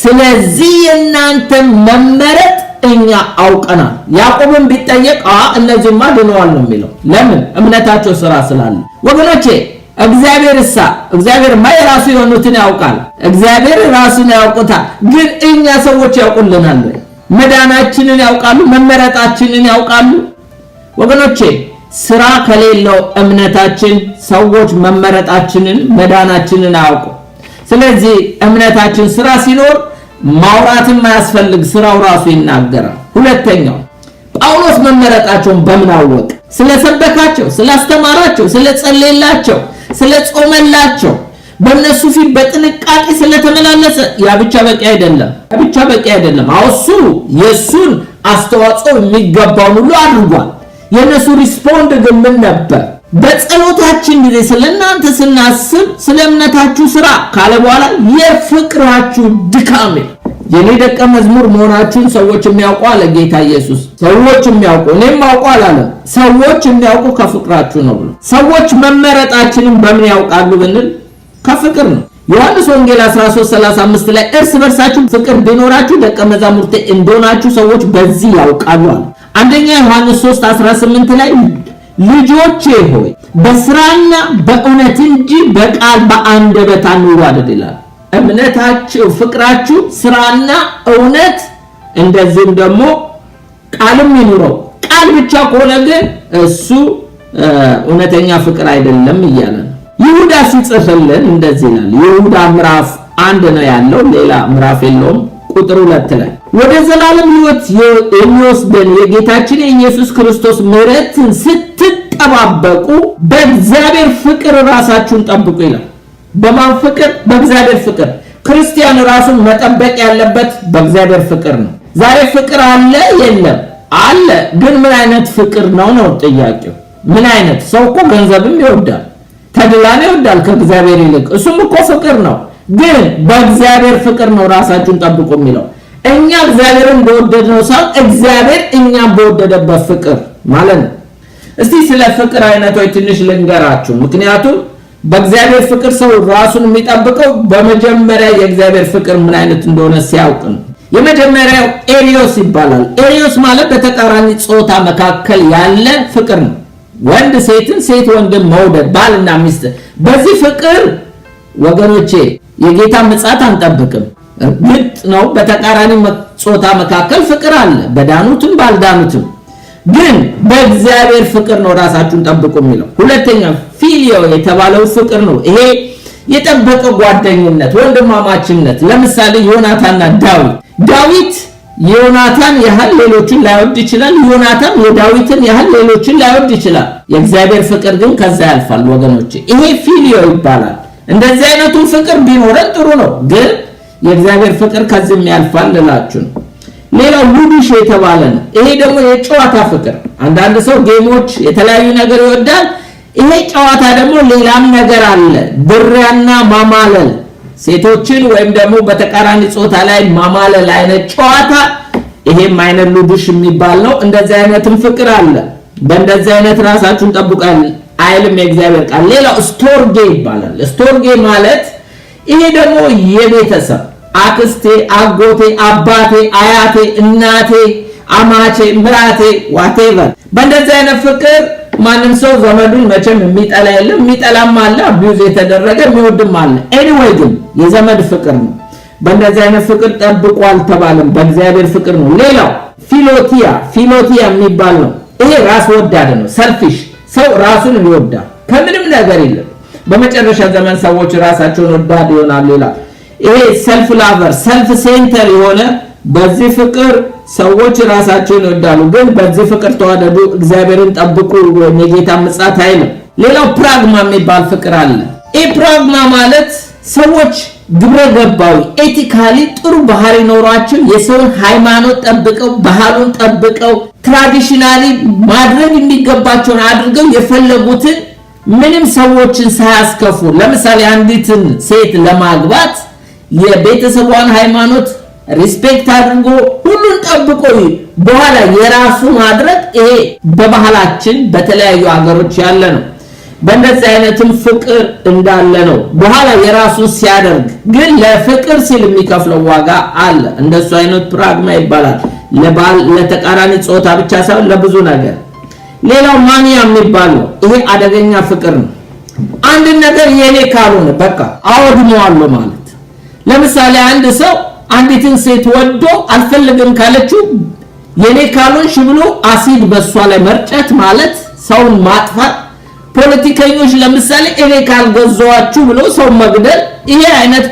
A: ስለዚህ የእናንተ መመረጥ እኛ አውቀናል። ያዕቆብን ቢጠየቅ እነዚህማ ድነዋል ነው የሚለው። ለምን? እምነታቸው ስራ ስላለ። ወገኖቼ እግዚአብሔርማ የራሱ የሆኑትን ያውቃል። እግዚአብሔር ራሱን ያውቁታል። ግን እኛ ሰዎች ያውቁልናል። መዳናችንን ያውቃሉ፣ መመረጣችንን ያውቃሉ። ወገኖቼ ስራ ከሌለው እምነታችን ሰዎች መመረጣችንን መዳናችንን አያውቁ። ስለዚህ እምነታችን ስራ ሲኖር ማውራትን ማያስፈልግ ስራው ራሱ ይናገራል። ሁለተኛው ጳውሎስ መመረጣቸውን በምን አወቀ? ስለሰበካቸው፣ ስላስተማራቸው፣ ስለጸለየላቸው፣ ስለጾመላቸው በእነሱ ፊት በጥንቃቄ ስለተመላለሰ ያ ብቻ በቂ አይደለም። እሱ የሱን አስተዋጽኦ የሚገባውን ሁሉ አድርጓል። የነሱ ሪስፖንድ ግን ምን ነበር? በጸሎታችን ጊዜ ስለናንተ ስናስብ ስለ እምነታችሁ ስራ ካለ በኋላ የፍቅራችሁ ድካም የኔ ደቀ መዝሙር መሆናችሁን ሰዎች የሚያውቁ አለ ጌታ ኢየሱስ። ሰዎች የሚያውቁ እኔም ማውቁ አላለም። ሰዎች የሚያውቁ ከፍቅራችሁ ነው ብሎ። ሰዎች መመረጣችንን በምን ያውቃሉ ብንል ከፍቅር ነው። ዮሐንስ ወንጌል 13:35 ላይ እርስ በርሳችሁ ፍቅር ቢኖራችሁ ደቀ መዛሙርቴ እንደሆናችሁ ሰዎች በዚህ ያውቃሉ አለ። አንደኛ ዮሐንስ 3:18 ላይ ልጆቼ ሆይ በስራና በእውነት እንጂ በቃል በአንደበት አንዋደድ ይላል። እምነታችሁ ፍቅራችሁ ስራና እውነት እንደዚህም ደግሞ ቃልም ይኑረው። ቃል ብቻ ከሆነ ግን እሱ እውነተኛ ፍቅር አይደለም እያለ ነው። ይሁዳ ሲጽፍልን እንደዚህ ይላል። ይሁዳ ምዕራፍ 1 ነው ያለው፣ ሌላ ምዕራፍ የለውም። ቁጥር 2 ላይ ወደ ዘላለም ሕይወት የሚወስደን የጌታችን የኢየሱስ ክርስቶስ ምሕረትን ስትጠባበቁ በእግዚአብሔር ፍቅር ራሳችሁን ጠብቁ ይላል። በማን ፍቅር? በእግዚአብሔር ፍቅር። ክርስቲያን ራሱን መጠበቅ ያለበት በእግዚአብሔር ፍቅር ነው። ዛሬ ፍቅር አለ የለም? አለ። ግን ምን አይነት ፍቅር ነው ጥያቄው። ምን አይነት ሰው እኮ ገንዘብም ይወዳል፣ ተድላን ይወዳል ከእግዚአብሔር ይልቅ። እሱም እኮ ፍቅር ነው። ግን በእግዚአብሔር ፍቅር ነው ራሳችሁን ጠብቁ የሚለው። እኛ እግዚአብሔርን በወደድነው ሳይሆን እግዚአብሔር እኛን በወደደበት ፍቅር ማለት ነው። እስቲ ስለ ፍቅር አይነቶች ትንሽ ልንገራችሁ። ምክንያቱም በእግዚአብሔር ፍቅር ሰው ራሱን የሚጠብቀው በመጀመሪያ የእግዚአብሔር ፍቅር ምን አይነት እንደሆነ ሲያውቅ ነው። የመጀመሪያው ኤሪዮስ ይባላል። ኤሪዮስ ማለት በተቃራኒ ጾታ መካከል ያለ ፍቅር ነው። ወንድ ሴትን፣ ሴት ወንድን መውደድ፣ ባልና ሚስት። በዚህ ፍቅር ወገኖቼ የጌታ ምጽአት አንጠብቅም። ግጥ ነው በተቃራኒ ጾታ መካከል ፍቅር አለ፣ በዳኑትም ባልዳኑትም። ግን በእግዚአብሔር ፍቅር ነው ራሳችሁን ጠብቁ የሚለው። ሁለተኛ ፊሊዮ የተባለው ፍቅር ነው። ይሄ የጠበቀ ጓደኝነት፣ ወንድማማችነት። ለምሳሌ ዮናታንና ዳዊት ዮናታን ያህል ሌሎችን ላይወድ ይችላል። ዮናታን የዳዊትን ያህል ሌሎችን ላይወድ ይችላል። የእግዚአብሔር ፍቅር ግን ከዛ ያልፋል ወገኖቼ። ይሄ ፊሊዮ ይባላል። እንደዚህ አይነቱ ፍቅር ቢኖረን ጥሩ ነው፣ ግን የእግዚአብሔር ፍቅር ከዚህም ያልፋል ልላችሁ ነው። ሌላው ሉዱሽ የተባለ ነው። ይሄ ደግሞ የጨዋታ ፍቅር። አንዳንድ ሰው ጌሞች፣ የተለያዩ ነገር ይወዳል። ይሄ ጨዋታ ደግሞ ሌላም ነገር አለ። ብሪያና ማማለል፣ ሴቶችን ወይም ደግሞ በተቃራኒ ጾታ ላይ ማማለል አይነት ጨዋታ፣ ይሄም አይነት ሉዱሽ የሚባል ነው። እንደዚህ አይነትም ፍቅር አለ። በእንደዚህ አይነት ራሳችሁን ጠብቁ አይልም የእግዚአብሔር ቃል። ሌላው ስቶርጌ ይባላል። ስቶርጌ ማለት ይሄ ደግሞ የቤተሰብ አክስቴ፣ አጎቴ፣ አባቴ፣ አያቴ፣ እናቴ፣ አማቼ፣ ምራቴ ዋቴቨር በእንደዚህ አይነት ፍቅር ማንም ሰው ዘመዱን መቼም የሚጠላ የለም። የሚጠላም አለ፣ አቢዩዝ የተደረገ የሚወድም አለ። ኤኒዌይ ግን የዘመድ ፍቅር ነው። በእንደዚህ አይነት ፍቅር ጠብቁ አልተባለም፣ በእግዚአብሔር ፍቅር ነው። ሌላው ፊሎቲያ የሚባል ነው። ይሄ ራስ ወዳድ ነው። ሰልፊሽ ሰው ራሱን ይወዳል ከምንም ነገር የለም። በመጨረሻ ዘመን ሰዎች ራሳቸውን ወዳድ ይሆናሉ ይላል። ይሄ ሰልፍ ላቨር ሰልፍ ሴንተር የሆነ በዚህ ፍቅር ሰዎች ራሳቸውን ይወዳሉ። ግን በዚህ ፍቅር ተዋደዱ፣ እግዚአብሔርን ጠብቁ ወይም የጌታ ምጽአት አይልም። ሌላው ፕራግማ የሚባል ፍቅር አለ። ይሄ ፕራግማ ማለት ሰዎች ግብረ ገባዊ ኤቲካሊ ጥሩ ባህሪ ኖሯቸው የሰውን ሃይማኖት ጠብቀው ባህሉን ጠብቀው ትራዲሽናሊ ማድረግ የሚገባቸውን አድርገው የፈለጉትን ምንም ሰዎችን ሳያስከፉ ለምሳሌ አንዲትን ሴት ለማግባት የቤተሰቧን ሃይማኖት ሪስፔክት አድርጎ ሁሉን ጠብቆ በኋላ የራሱ ማድረግ ይሄ በባህላችን በተለያዩ ሀገሮች ያለ ነው። በእንደዚህ አይነትም ፍቅር እንዳለ ነው። በኋላ የራሱ ሲያደርግ ግን ለፍቅር ሲል የሚከፍለው ዋጋ አለ። እንደሱ አይነት ፕራግማ ይባላል። ለተቃራኒ ጾታ ብቻ ሳይሆን ለብዙ ነገር። ሌላው ማኒያ የሚባል ነው። ይሄ አደገኛ ፍቅር ነው። አንድ ነገር የኔ ካልሆነ በቃ አወድመዋለሁ ማለት። ለምሳሌ አንድ ሰው አንዲትን ሴት ወዶ አልፈልግም ካለችው የኔ ካልሆንሽ ብሎ አሲድ በሷ ላይ መርጨት ማለት ሰውን ማጥፋት። ፖለቲከኞች ለምሳሌ እኔ ካልገዛዋችሁ ብሎ ሰው መግደል። ይሄ አይነት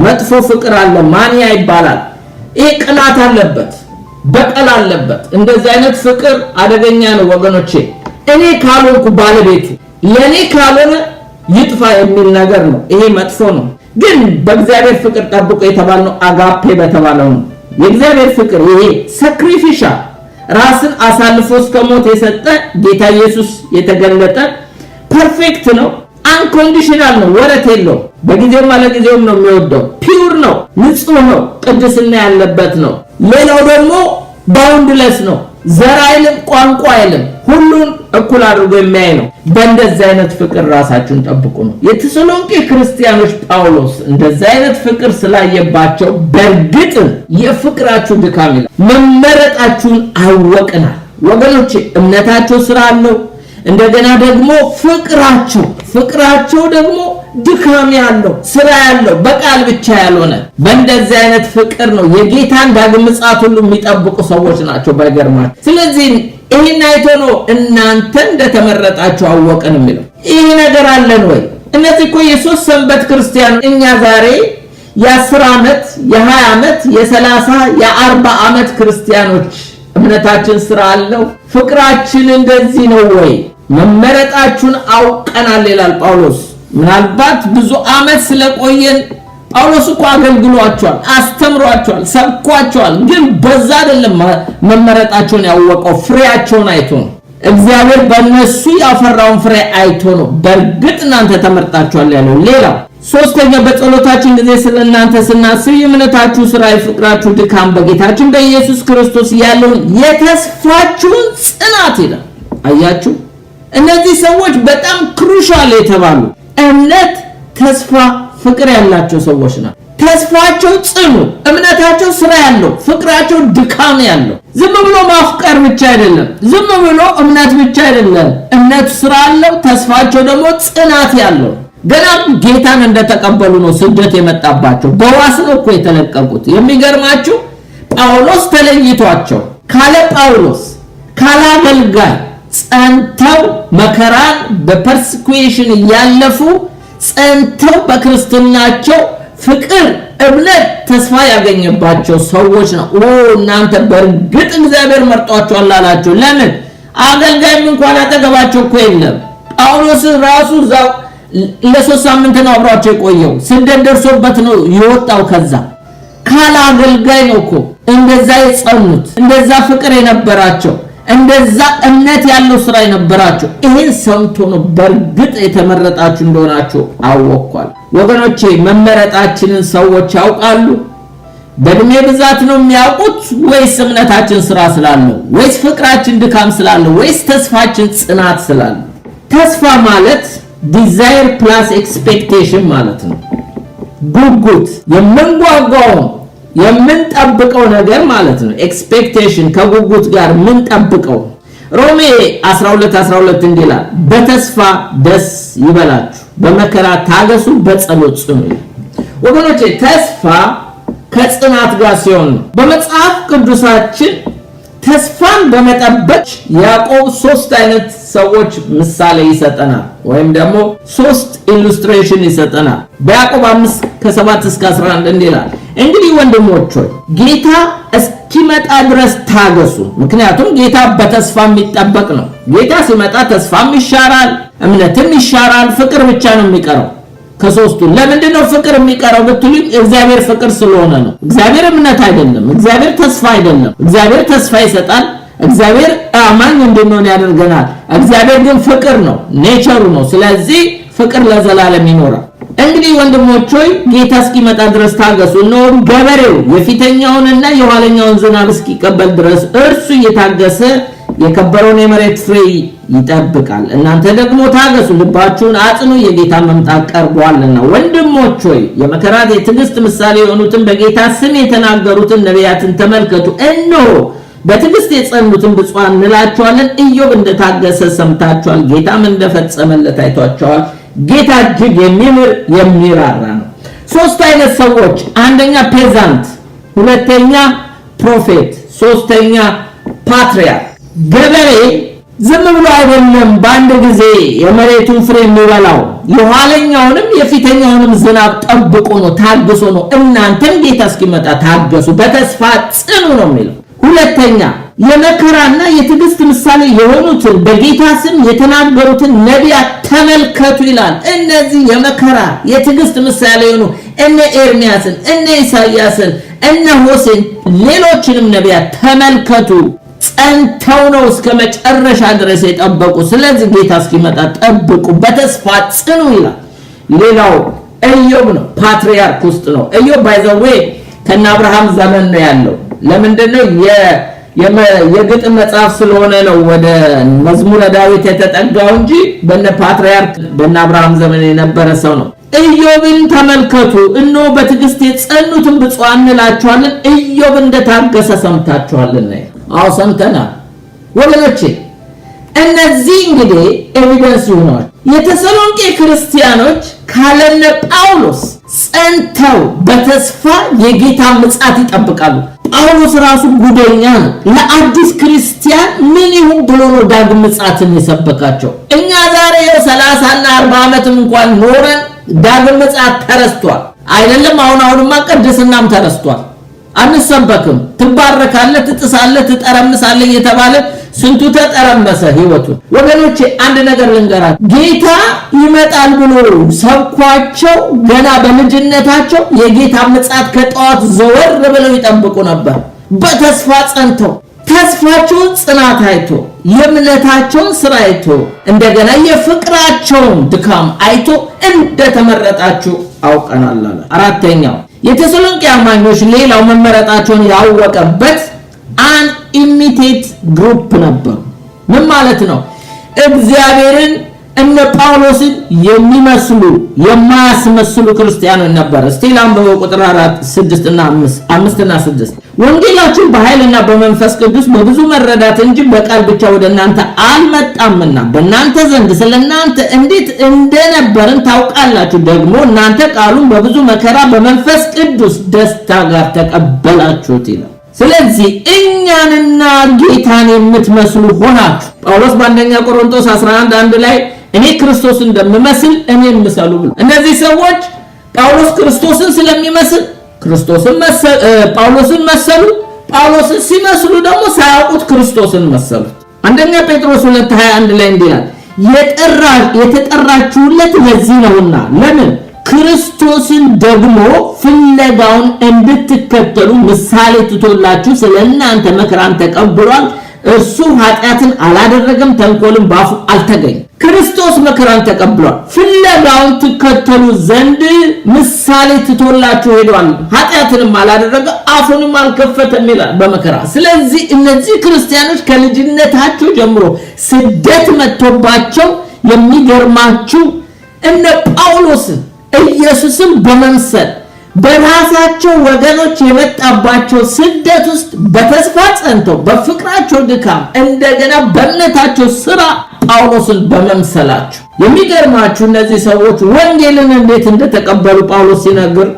A: መጥፎ ፍቅር አለ፣ ማንያ ይባላል። ይሄ ቅናት አለበት፣ በቀል አለበት። እንደዚህ አይነት ፍቅር አደገኛ ነው ወገኖቼ። እኔ ካልሆንኩ ባለቤቱ ለኔ ካልሆነ ይጥፋ የሚል ነገር ነው። ይሄ መጥፎ ነው። ግን በእግዚአብሔር ፍቅር ጠብቆ የተባልነው አጋፔ በተባለው ነው። የእግዚአብሔር ፍቅር ይሄ ሳክሪፊሻል ራስን አሳልፎ እስከ ሞት የሰጠ ጌታ ኢየሱስ የተገለጠ ፐርፌክት ነው። አንኮንዲሽናል ነው፣ ወረት የለው። በጊዜውም አለጊዜውም ነው የሚወደው። ፒውር ነው፣ ንጹህ ነው፣ ቅድስና ያለበት ነው። ሌላው ደግሞ ባውንድለስ ነው። ዘር አይልም፣ ቋንቋ አይልም፣ ሁሉን እኩል አድርጎ የሚያይ ነው። በእንደዚህ አይነት ፍቅር ራሳችሁን ጠብቁ ነው። የተሰሎንቄ ክርስቲያኖች ጳውሎስ እንደዚህ አይነት ፍቅር ስላየባቸው በእርግጥ የፍቅራችሁ ድካም ይላል መመረጣችሁን አወቅናል። ወገኖቼ እምነታቸው ስራ አለው። እንደገና ደግሞ ፍቅራቸው ደግሞ ድካም ያለው ስራ ያለው በቃል ብቻ ያልሆነ በእንደዚህ አይነት ፍቅር ነው የጌታን ዳግም ምጽአት ሁሉ የሚጠብቁ ሰዎች ናቸው። ባይገርማችሁ። ስለዚህ ይሄን አይቶ ነው እናንተ እንደተመረጣችሁ አወቅን የሚለው። ይሄ ነገር አለን ወይ? እነዚህ እኮ የሶስት ሰንበት ክርስቲያን እኛ ዛሬ የ10 ዓመት የ20 ዓመት የ30 የ40 ዓመት ክርስቲያኖች እምነታችን ስራ አለው። ፍቅራችን እንደዚህ ነው ወይ? መመረጣችሁን አውቀናል ይላል ጳውሎስ። ምናልባት ብዙ ዓመት ስለቆየን ጳውሎስ እኮ አገልግሏቸዋል፣ አስተምሯቸዋል፣ ሰብኳቸዋል። ግን በዛ አይደለም መመረጣቸውን ያወቀው፣ ፍሬያቸውን አይቶ ነው። እግዚአብሔር በእነሱ ያፈራውን ፍሬ አይቶ ነው በእርግጥ እናንተ ተመርጣችኋል ያለው። ሌላው ሶስተኛ በጸሎታችን ጊዜ ስለእናንተ ስናስብ የእምነታችሁ ስራ የፍቅራችሁ ድካም በጌታችን በኢየሱስ ክርስቶስ ያለውን የተስፋችሁን ጽናት ይላል። አያችሁ፣ እነዚህ ሰዎች በጣም ክሩሻል የተባሉ እምነት፣ ተስፋ፣ ፍቅር ያላቸው ሰዎች ናቸው። ተስፋቸው ጽኑ፣ እምነታቸው ስራ ያለው፣ ፍቅራቸው ድካም ያለው። ዝም ብሎ ማፍቀር ብቻ አይደለም፣ ዝም ብሎ እምነት ብቻ አይደለም። እምነቱ ስራ አለው፣ ተስፋቸው ደግሞ ጽናት ያለው። ገና ጌታን እንደተቀበሉ ነው ስደት የመጣባቸው። በዋስ ነው እኮ የተለቀቁት። የሚገርማችሁ ጳውሎስ ተለይቷቸው ካለ ጳውሎስ ካለ አገልጋይ ጸንተው መከራን በፐርሲኩዌሽን ያለፉ ጸንተው በክርስትናቸው ፍቅር፣ እምነት፣ ተስፋ ያገኘባቸው ሰዎች ነው። እናንተ በእርግጥ እግዚአብሔር መርጧቸዋል አላቸው። ለምን? አገልጋይም እንኳን አጠገባቸው እኮ የለም። ጳውሎስ ራሱ ዛው ለ3 ሳምንት ነው አብሯቸው የቆየው። ስደት ደርሶበት ነው የወጣው። ከዛ ካለ አገልጋይ ነው እኮ እንደዛ የጸኑት፣ እንደዛ ፍቅር የነበራቸው፣ እንደዛ እምነት ያለው ስራ የነበራቸው። ይሄን ሰምቶ ነው በእርግጥ የተመረጣችሁ እንደሆናችሁ አወቅኳል። ወገኖቼ መመረጣችንን ሰዎች ያውቃሉ? በእድሜ ብዛት ነው የሚያውቁት ወይስ እምነታችን ስራ ስላለው ወይስ ፍቅራችን ድካም ስላለው ወይስ ተስፋችን ጽናት ስላለው? ተስፋ ማለት desire plus expectation ማለት ነው። ጉጉት የምንጓጓው የምንጠብቀው ነገር ማለት ነው። expectation ከጉጉት ጋር የምንጠብቀው ሮሜ 12:12 እንዲላል በተስፋ ደስ ይበላችሁ በመከራ ታገሱ በጸሎት ጽኑ። ወገኖቼ ተስፋ ከጽናት ጋር ሲሆን በመጽሐፍ ቅዱሳችን ተስፋን በመጠበቅ ያዕቆብ 3 አይነት ሰዎች ምሳሌ ይሰጠናል ወይም ደግሞ 3 ኢሉስትሬሽን ይሰጠናል። በያዕቆብ 5:7-11 እንዲላል እንግዲህ ወንድሞች ሆይ ጌታ እስኪመጣ ድረስ ታገሱ። ምክንያቱም ጌታ በተስፋ የሚጠበቅ ነው። ጌታ ሲመጣ ተስፋም ይሻራል፣ እምነትም ይሻራል፣ ፍቅር ብቻ ነው የሚቀረው። ከሶስቱ ለምንድን ነው ፍቅር የሚቀረው ብትሉኝ እግዚአብሔር ፍቅር ስለሆነ ነው። እግዚአብሔር እምነት አይደለም፣ እግዚአብሔር ተስፋ አይደለም። እግዚአብሔር ተስፋ ይሰጣል፣ እግዚአብሔር አማኝ እንድንሆን ያደርገናል። እግዚአብሔር ግን ፍቅር ነው፣ ኔቸሩ ነው። ስለዚህ ፍቅር ለዘላለም ይኖራል። እንግዲህ ወንድሞች ሆይ ጌታ እስኪመጣ ድረስ ታገሱ። ነው ገበሬው የፊተኛውንና የኋለኛውን ዝናብ እስኪቀበል ድረስ እርሱ እየታገሰ የከበረውን የመሬት ፍሬ ይጠብቃል። እናንተ ደግሞ ታገሱ፣ ልባችሁን አጽኑ፣ የጌታ መምጣት ቀርቧልና። ወንድሞች ሆይ የመከራት የትዕግስት ምሳሌ የሆኑትን በጌታ ስም የተናገሩትን ነቢያትን ተመልከቱ። እነሆ በትዕግስት የጸኑትን ብፁዓን እንላቸዋለን። ኢዮብ እንደታገሰ ሰምታችኋል፣ ጌታም እንደፈጸመለት አይቷቸዋል። ጌታ እጅግ የሚምር የሚራራ ነው። 3 አይነት ሰዎች፣ አንደኛ ፔዛንት፣ ሁለተኛ ፕሮፌት፣ ሶስተኛ ፓትሪያርክ። ገበሬ ዝም ብሎ አይደለም በአንድ ጊዜ የመሬቱን ፍሬ የሚበላው፣ የኋለኛውንም የፊተኛውንም ዝናብ ጠብቆ ነው፣ ታግሶ ነው። እናንተም ጌታ እስኪመጣ ታገሱ፣ በተስፋ ጽኑ ነው የሚለው። ሁለተኛ የመከራና የትዕግስት ምሳሌ የሆኑትን በጌታ ስም የተናገሩትን ነቢያት ተመልከቱ ይላል። እነዚህ የመከራ የትዕግስት ምሳሌ የሆኑ እነ ኤርሚያስን፣ እነ ኢሳይያስን፣ እነ ሆሴን ሌሎችንም ነቢያት ተመልከቱ። ጸንተው ነው እስከ መጨረሻ ድረስ የጠበቁ። ስለዚህ ጌታ እስኪመጣ ጠብቁ፣ በተስፋ ጽኑ ይላል። ሌላው ኢዮብ ነው፣ ፓትሪያርክ ውስጥ ነው። ኢዮብ ባይ ዘ ዌይ ከነ አብርሃም ዘመን ነው ያለው። ለምንድነው የግጥም መጽሐፍ ስለሆነ ነው ወደ መዝሙረ ዳዊት የተጠጋው እንጂ በነ ፓትሪያርክ በነ አብርሃም ዘመን የነበረ ሰው ነው። ኢዮብን ተመልከቱ፣ እነሆ በትዕግስት የጸኑትን ብፁዓን እንላቸዋለን፣ ኢዮብ እንደታገሰ ሰምታችኋልና። አዎ ሰምተናል ወገኖቼ። እነዚህ እንግዲህ ኤቪደንስ ይሆናል። የተሰሎንቄ ክርስቲያኖች ካለነ ጳውሎስ ጸንተው በተስፋ የጌታ ምጽአት ይጠብቃሉ። ጳውሎስ ራሱ ጉደኛ ነው። ለአዲስ ክርስቲያን ምን ይሁን ብሎ ነው ዳግም ምጽአትን የሰበካቸው? እኛ ዛሬ 30 እና 40 ዓመት እንኳን ኖረን ዳግም ምጽአት ተረስቷል አይደለም። አሁንማ ቅድስናም ተረስቷል። አንሰበክም። ትባረካለህ፣ ትጥሳለህ፣ ትጠረምሳለህ እየተባለ ስንቱ ተጠረመሰ ህይወቱ። ወገኖቼ አንድ ነገር ልንገራችሁ፣ ጌታ ይመጣል ብሎ ሰብኳቸው ገና በልጅነታቸው የጌታ ምጽአት ከጠዋት ዘወር ብለው ይጠብቁ ነበር። በተስፋ ጸንተው ተስፋቸውን ጽናት አይቶ የእምነታቸውን ስራ አይቶ እንደገና የፍቅራቸውን ድካም አይቶ እንደተመረጣችሁ አውቀናል አለ። አራተኛው የተሰሎንቄ አማኞች ሌላው መመረጣቸውን ያወቀበት አን ኢሚቴት ግሩፕ ነበር። ምን ማለት ነው? እግዚአብሔርን እነ ጳውሎስን የሚመስሉ የማያስመስሉ ክርስቲያኖች ነበር። እስቲ ላንብበው ቁጥር 4፣ 6 እና 5 እና 6 ወንጌላችሁ በኃይልና በመንፈስ ቅዱስ በብዙ መረዳት እንጂ በቃል ብቻ ወደ እናንተ አልመጣምና በእናንተ ዘንድ ስለናንተ እንዴት እንደነበርን ታውቃላችሁ። ደግሞ እናንተ ቃሉን በብዙ መከራ በመንፈስ ቅዱስ ደስታ ጋር ተቀበላችሁት ይላል። ስለዚህ እኛንና ጌታን የምትመስሉ ሆናችሁ ጳውሎስ በአንደኛ ቆሮንቶስ 11:1 ላይ እኔ ክርስቶስን እንደምመስል እኔን ምሰሉ ብሎ እነዚህ ሰዎች ጳውሎስ ክርስቶስን ስለሚመስል ጳውሎስን መሰሉ። ጳውሎስን ሲመስሉ ደግሞ ሳያውቁት ክርስቶስን መሰሉ። አንደኛ ጴጥሮስ 2:21 ላይ እንዲህ ይላል የተጠራችሁለት ለዚህ ነውና ለምን ክርስቶስን ደግሞ ፍለጋውን እንድትከተሉ ምሳሌ ትቶላችሁ ስለእናንተ መከራን ተቀብሏል። እርሱ ኃጢአትን አላደረገም፣ ተንኮልም ባፉ አልተገኘም። ክርስቶስ መከራን ተቀብሏል። ፍለጋውን ትከተሉ ዘንድ ምሳሌ ትቶላችሁ ሄዷል። ኃጢአትንም አላደረገ፣ አፉንም አልከፈተም ይላል በመከራ። ስለዚህ እነዚህ ክርስቲያኖች ከልጅነታቸው ጀምሮ ስደት መጥቶባቸው የሚገርማችሁ እነ ጳውሎስ ኢየሱስን በመምሰል በራሳቸው ወገኖች የመጣባቸው ስደት ውስጥ በተስፋ ጸንተው በፍቅራቸው ድካም እንደገና በእምነታቸው ስራ ጳውሎስን በመምሰላቸው የሚገርማችሁ እነዚህ ሰዎች ወንጌልን እንዴት እንደተቀበሉ ጳውሎስ ሲናገር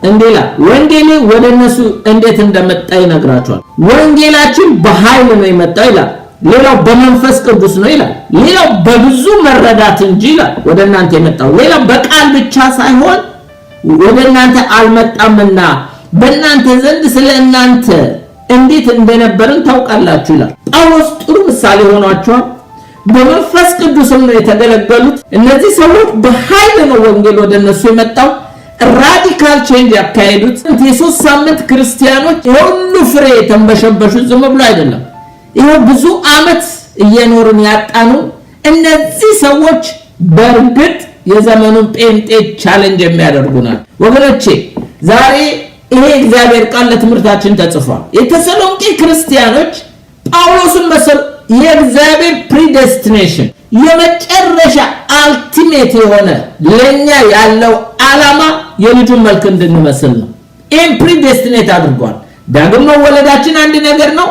A: እንዴላ ወንጌል ወደ እነሱ እንዴት እንደመጣ ይነግራቸዋል። ወንጌላችን በኃይል ነው የመጣው ይላል። ሌላው በመንፈስ ቅዱስ ነው ይላል። ሌላው በብዙ መረዳት እንጂ ይላል ወደ እናንተ የመጣው ሌላው በቃል ብቻ ሳይሆን ወደ እናንተ አልመጣምና በእናንተ ዘንድ ስለ እናንተ እንዴት እንደነበርን ታውቃላችሁ ይላል። ጳውሎስ ጥሩ ምሳሌ ሆኗቸዋል። በመንፈስ ቅዱስም ነው የተገለገሉት። እነዚህ ሰዎች በኃይል ነው ወንጌል ወደ እነሱ የመጣው። ራዲካል ቼንጅ ያካሄዱት የሶስት ሳምንት ክርስቲያኖች የሁሉ ፍሬ የተንበሸበሹት ዝም ብሎ አይደለም። ይሄው ብዙ አመት እየኖርን ያጣኑ እነዚህ ሰዎች በእርግጥ የዘመኑን ጴንጤ ቻሌንጅ የሚያደርጉናል። ወገኖቼ ዛሬ ይሄ እግዚአብሔር ቃል ለትምህርታችን ተጽፏል። የተሰሎንቄ ክርስቲያኖች ጳውሎስን መሰል የእግዚአብሔር ፕሪዴስቲኔሽን የመጨረሻ አልቲሜት የሆነ ለኛ ያለው ዓላማ የልጁን መልክ እንድንመስል ነው። ይሄን ፕሪዴስቲኔት አድርጓል። ዳግም መወለዳችን አንድ ነገር ነው።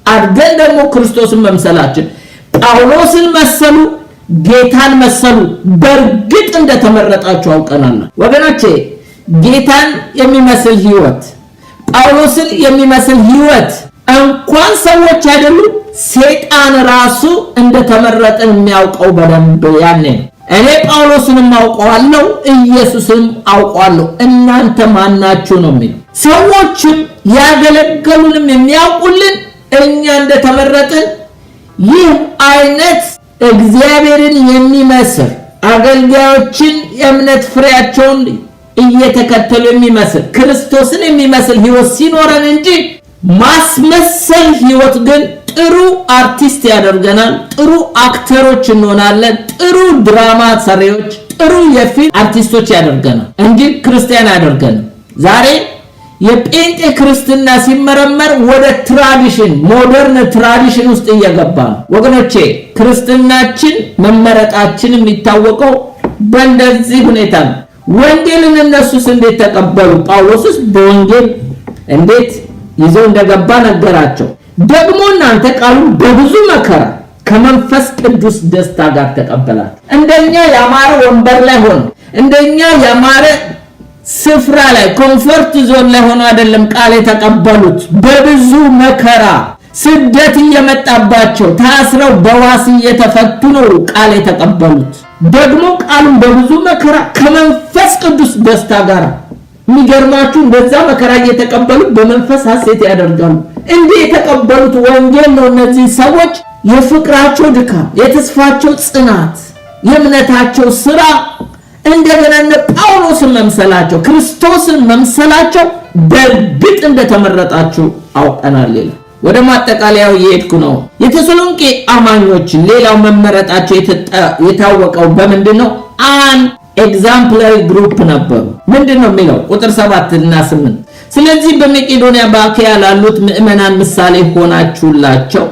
A: አድገን ደግሞ ክርስቶስን መምሰላችን። ጳውሎስን መሰሉ፣ ጌታን መሰሉ። በእርግጥ እንደተመረጣችሁ አውቀናል። ወገኖቼ ጌታን የሚመስል ህይወት፣ ጳውሎስን የሚመስል ህይወት እንኳን ሰዎች አይደሉም ሰይጣን ራሱ እንደተመረጠን የሚያውቀው በደንብ ያኔ ነው። እኔ ጳውሎስንም አውቀዋለሁ፣ ኢየሱስንም አውቀዋለሁ፣ እናንተ ማናችሁ ነው የሚለው። ሰዎችም ያገለገሉንም የሚያውቁልን እኛ እንደተመረጥን ይህ አይነት እግዚአብሔርን የሚመስል አገልጋዮችን የእምነት ፍሬያቸውን እየተከተሉ የሚመስል ክርስቶስን የሚመስል ህይወት ሲኖረን እንጂ ማስመሰል ህይወት ግን ጥሩ አርቲስት ያደርገናል፣ ጥሩ አክተሮች እንሆናለን፣ ጥሩ ድራማ ሰሪዎች፣ ጥሩ የፊልም አርቲስቶች ያደርገናል እንጂ ክርስቲያን ያደርገናል። ዛሬ የጴንጤ ክርስትና ሲመረመር ወደ ትራዲሽን ሞደርን ትራዲሽን ውስጥ እየገባ ነው። ወገኖቼ ክርስትናችን መመረጣችን የሚታወቀው በእንደዚህ ሁኔታ ነው። ወንጌልን እነሱስ እንዴት ተቀበሉ? ጳውሎስስ በወንጌል እንዴት ይዘው እንደገባ ነገራቸው። ደግሞ እናንተ ቃሉን በብዙ መከራ ከመንፈስ ቅዱስ ደስታ ጋር ተቀበላችሁ። እንደኛ ያማረ ወንበር ላይ ሆኖ እንደኛ ያማረ ስፍራ ላይ ኮምፎርት ዞን ላይ ሆኖ አይደለም ቃል የተቀበሉት። በብዙ መከራ ስደት እየመጣባቸው ታስረው በዋስ እየተፈቱ ነው ቃል የተቀበሉት። ደግሞ ቃሉን በብዙ መከራ ከመንፈስ ቅዱስ ደስታ ጋር። የሚገርማችሁ እንደዛ መከራ እየተቀበሉ በመንፈስ ሐሴት ያደርጋሉ። እንዲህ የተቀበሉት ወንጌል ነው። እነዚህ ሰዎች የፍቅራቸው ድካም፣ የተስፋቸው ጽናት፣ የእምነታቸው ስራ እንደገና ጳውሎስን መምሰላቸው፣ ክርስቶስን መምሰላቸው በእርግጥ እንደተመረጣችሁ አውቀናል። ወደ ማጠቃለያው እየሄድኩ ነው። የተሰሎንቄ አማኞች ሌላው መመረጣቸው የታወቀው በምንድን ነው? ኤግዛምፕላሪ ግሩፕ ነበሩ። ምንድነው የሚለው? ቁጥር 7 እና 8 ስለዚህ በመቄዶንያ በአካያ ላሉት ምእመናን ምሳሌ ሆናችሁላቸው።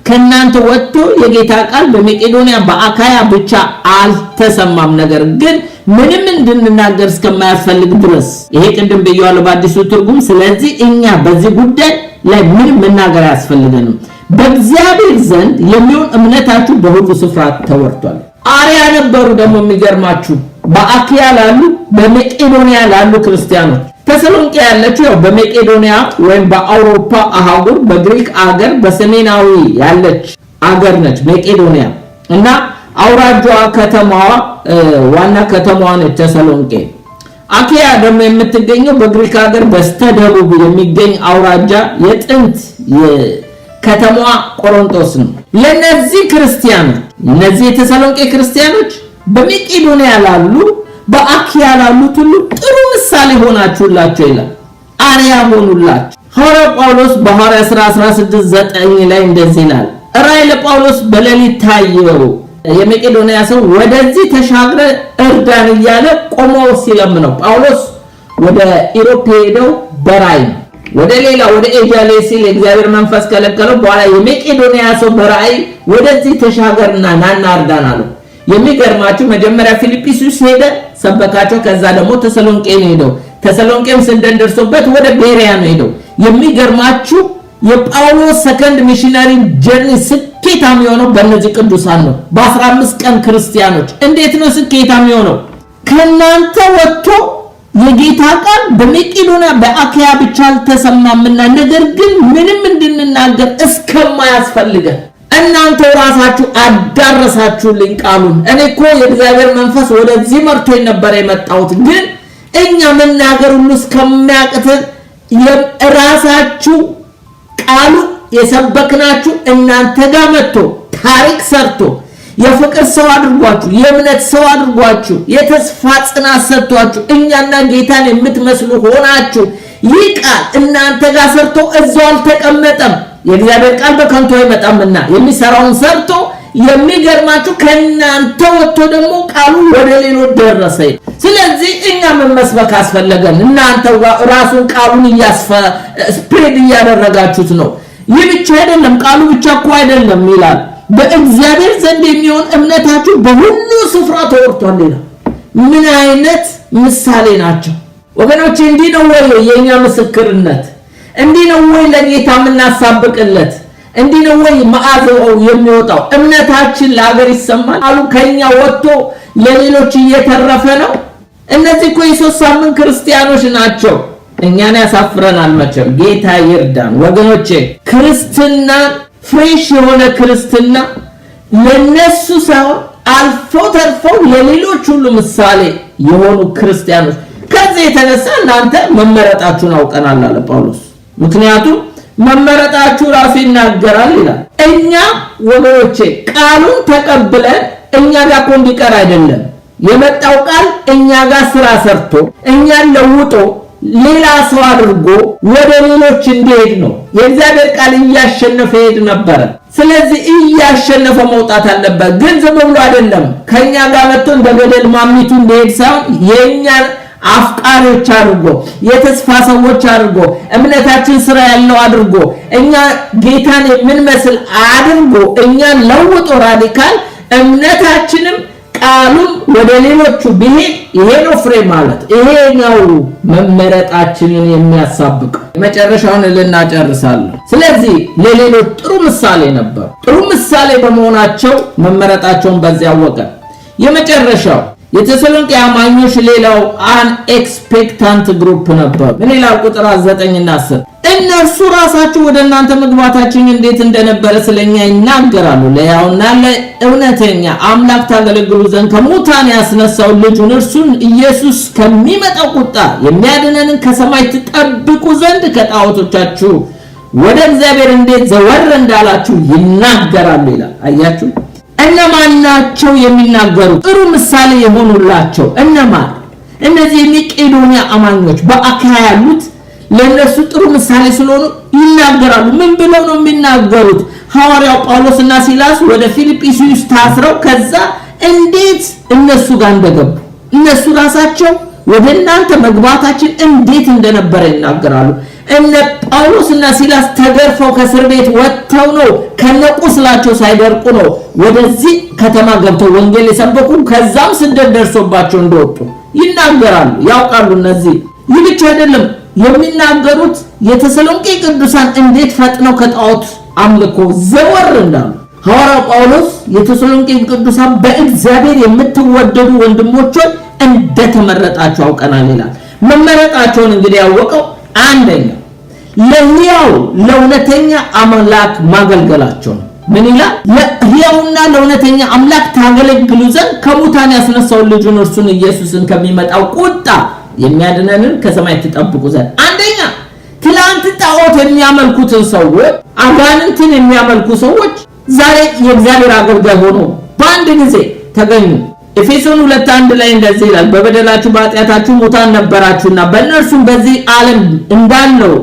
A: ከእናንተ ወጥቶ የጌታ ቃል በመቄዶንያ በአካያ ብቻ አልተሰማም፣ ነገር ግን ምንም እንድንናገር እስከማያስፈልግ ድረስ። ይሄ ቅድም ብየዋለሁ በአዲሱ ትርጉም። ስለዚህ እኛ በዚህ ጉዳይ ላይ ምንም መናገር አያስፈልገንም። በእግዚአብሔር ዘንድ የሚሆን እምነታችሁ በሁሉ ስፍራ ተወርቷል። አሪያ ነበሩ። ደግሞ የሚገርማችሁ በአካያ ላሉ በመቄዶንያ ላሉ ክርስቲያኖች። ተሰሎንቄ ያለችው ያው በመቄዶንያ ወይም በአውሮፓ አህጉር በግሪክ አገር በሰሜናዊ ያለች አገር ነች መቄዶንያ እና አውራጃዋ ከተማዋ ዋና ከተማዋ ነች ተሰሎንቄ። አካያ ደግሞ የምትገኘው በግሪክ አገር በስተደቡብ የሚገኝ አውራጃ የጥንት ከተማዋ ቆሮንቶስ ነው። ለነዚህ ክርስቲያኖች እነዚህ የተሰሎንቄ ክርስቲያኖች በመቄዶንያ ላሉ በአካያ ላሉት ሁሉ ጥሩ ምሳሌ ሆናችሁላቸው ይላል። አሪያ ሆኑላቸው። ሐዋርያው ጳውሎስ በሐዋርያ ሥራ 16:9 ላይ እንደዚህ ይላል። ራእይ ለጳውሎስ በሌሊት ታየው። የመቄዶንያ ሰው ወደዚህ ተሻግረ እርዳን እያለ ቆሞ ሲለምነው ጳውሎስ ወደ ኢሮፕ ሄደው በራእይ ወደ ሌላ ወደ ኤዥያ ላይ ሲል እግዚአብሔር መንፈስ ከለከለው። በኋላ የመቄዶንያ ሰው በራእይ ወደዚህ ተሻገርና ናና እርዳን አለው። የሚገርማችሁ መጀመሪያ ፊልጵስዩስ ሄደ ሰበካቸው። ከዛ ደግሞ ተሰሎንቄ ሄደው ተሰሎንቄም ስንደን ደርሶበት ወደ ቤሪያ ነው ሄደው። የሚገርማችሁ የጳውሎስ ሰከንድ ሚሽነሪ ጀርኒ ስኬታም የሆነው በእነዚህ ቅዱሳን ነው። በ15 ቀን ክርስቲያኖች እንዴት ነው ስኬታም የሆነው? ከናንተ ወጥቶ የጌታ ቃል በመቄዶንያ በአካያ ብቻ አልተሰማምና ነገር ግን ምንም እንድንናገር እስከማያስፈልገን እናንተ ራሳችሁ አዳረሳችሁልኝ ቃሉን። እኔ እኮ የእግዚአብሔር መንፈስ ወደዚህ መርቶኝ ነበር የመጣሁት፣ ግን እኛ መናገር ሁሉ እስከሚያቅተን ራሳችሁ ቃሉ የሰበክናችሁ እናንተ ጋር መጥቶ ታሪክ ሰርቶ የፍቅር ሰው አድርጓችሁ የእምነት ሰው አድርጓችሁ የተስፋ ጽናት ሰጥቷችሁ እኛና ጌታን የምትመስሉ ሆናችሁ ይህ ቃል እናንተ ጋር ሰርቶ እዛው አልተቀመጠም። የእግዚአብሔር ቃል በከንቱ አይመጣምና የሚሰራውን ሰርቶ የሚገርማችሁ ከናንተ ወጥቶ ደግሞ ቃሉ ወደ ሌሎች ደረሰ። ስለዚህ እኛ ምን መስበክ አስፈለገን? እናንተ ራሱን ቃሉን ስፕሬድ እያደረጋችሁት ነው። ይህ ብቻ አይደለም፣ ቃሉ ብቻ እኮ አይደለም ይላል በእግዚአብሔር ዘንድ የሚሆን እምነታችሁ በሁሉ ስፍራ ተወርቷል ይላል። ምን አይነት ምሳሌ ናቸው ወገኖች! እንዲህ ነው ወይ የኛ ምስክርነት? እንዲህ ነው ወይ ለጌታ የምናሳብቅለት? እንዲህ ነው ወይ መዓዛው የሚወጣው? እምነታችን ለሀገር ይሰማል አሉ ከኛ ወጥቶ ለሌሎች እየተረፈ ነው። እነዚህ እኮ የሶስት ሳምንት ክርስቲያኖች ናቸው። እኛን ያሳፍረናል መቼም። ጌታ ይርዳን ወገኖቼ። ክርስትና ፍሬሽ የሆነ ክርስትና ለነሱ ሳይሆን አልፎ ተርፎ ለሌሎች ሁሉ ምሳሌ የሆኑ ክርስቲያኖች። ከዚህ የተነሳ እናንተ መመረጣችሁን አውቀናል አለ ጳውሎስ። ምክንያቱም መመረጣችሁ ራሱ ይናገራል ይላል። እኛ ወገኖቼ ቃሉን ተቀብለን እኛ ጋር እንዲቀር አይደለም የመጣው ቃል እኛ ጋር ስራ ሰርቶ እኛን ለውጦ ሌላ ሰው አድርጎ ወደ ሌሎች እንዲሄድ ነው። የእግዚአብሔር ቃል እያሸነፈ ሄድ ነበር። ስለዚህ እያሸነፈ መውጣት አለበት። ግን ዝም ብሎ አይደለም ከኛ ጋር መጥቶ እንደ ገደል ማሚቱ እንዲሄድ ሳይሆን የኛን አፍቃሪዎች አድርጎ የተስፋ ሰዎች አድርጎ እምነታችን ስራ ያለው አድርጎ እኛ ጌታን የምንመስል አድርጎ እኛን ለውጦ ራዲካል እምነታችንም ቃሉም ወደ ሌሎቹ ቢሄድ ይሄ ነው ፍሬ ማለት። ይሄ ነው መመረጣችንን የሚያሳብቅ። መጨረሻውን ልናጨርሳለን። ስለዚህ ለሌሎች ጥሩ ምሳሌ ነበር። ጥሩ ምሳሌ በመሆናቸው መመረጣቸውን በዚያ አወቀ። የመጨረሻው የተሰሎንቄ አማኞች ሌላው አንኤክስፔክታንት ግሩፕ ነበር። ምን ይላል ቁጥር 9 እና 10? እነርሱ ራሳቸው ወደ እናንተ መግባታችን እንዴት እንደነበረ ስለኛ ይናገራሉ። ለያውና ለእውነተኛ አምላክ ታገለግሉ ዘንድ ከሙታን ያስነሳው ልጁን እርሱን ኢየሱስ ከሚመጣው ቁጣ የሚያድነንን ከሰማይ ትጠብቁ ዘንድ ከጣዖቶቻችሁ ወደ እግዚአብሔር እንዴት ዘወር እንዳላችሁ ይናገራሉ ይላል። አያችሁ እነማን ናቸው የሚናገሩ? ጥሩ ምሳሌ የሆኑላቸው እነማን? እነዚህ የመቄዶንያ አማኞች በአካያ ያሉት ለነሱ ጥሩ ምሳሌ ስለሆኑ ይናገራሉ። ምን ብለው ነው የሚናገሩት? ሐዋርያው ጳውሎስና ሲላስ ወደ ፊልጵስዩስ ታስረው ከዛ እንዴት እነሱ ጋር እንደገቡ እነሱ ራሳቸው ወደ እናንተ መግባታችን እንዴት እንደነበረ ይናገራሉ። እነ ጳውሎስና ሲላስ ተገርፈው ከእስር ቤት ወጥተው ነው ከነቁስላቸው ሳይደርቁ ነው ወደዚህ ከተማ ገብተው ወንጌል የሰበኩ ከዛም ስደት ደርሶባቸው እንደወጡ ይናገራሉ፣ ያውቃሉ። እነዚህ ይህ ብቻ አይደለም የሚናገሩት የተሰሎንቄ ቅዱሳን እንዴት ፈጥነው ከጣዖት አምልኮ ዘወር እንዳሉ። ሐዋርያው ጳውሎስ የተሰሎንቄ ቅዱሳን በእግዚአብሔር የምትወደዱ ወንድሞች እንደተመረጣቸው አውቀናል ይላል። መመረጣቸውን እንግዲህ ያወቀው አንደኛ ለሕያው ለእውነተኛ አምላክ ማገልገላቸው ነው። ምን ይላል? ለሕያውና ለእውነተኛ አምላክ ታገለግሉ ዘንድ ከሙታን ያስነሳው ልጁን እርሱን ኢየሱስን ከሚመጣው ቁጣ የሚያድነንን ከሰማይ ትጠብቁ ዘንድ። አንደኛ ትላንት ጣዖት የሚያመልኩትን ሰዎች አጋንንትን የሚያመልኩ ሰዎች ዛሬ የእግዚአብሔር አገልጋይ ሆኖ በአንድ ጊዜ ተገኙ። ኤፌሶን 2:1 ላይ እንደዚህ ይላል፣ በበደላችሁ በኃጢአታችሁ ሙታን ነበራችሁና በእነርሱም በዚህ ዓለም እንዳለው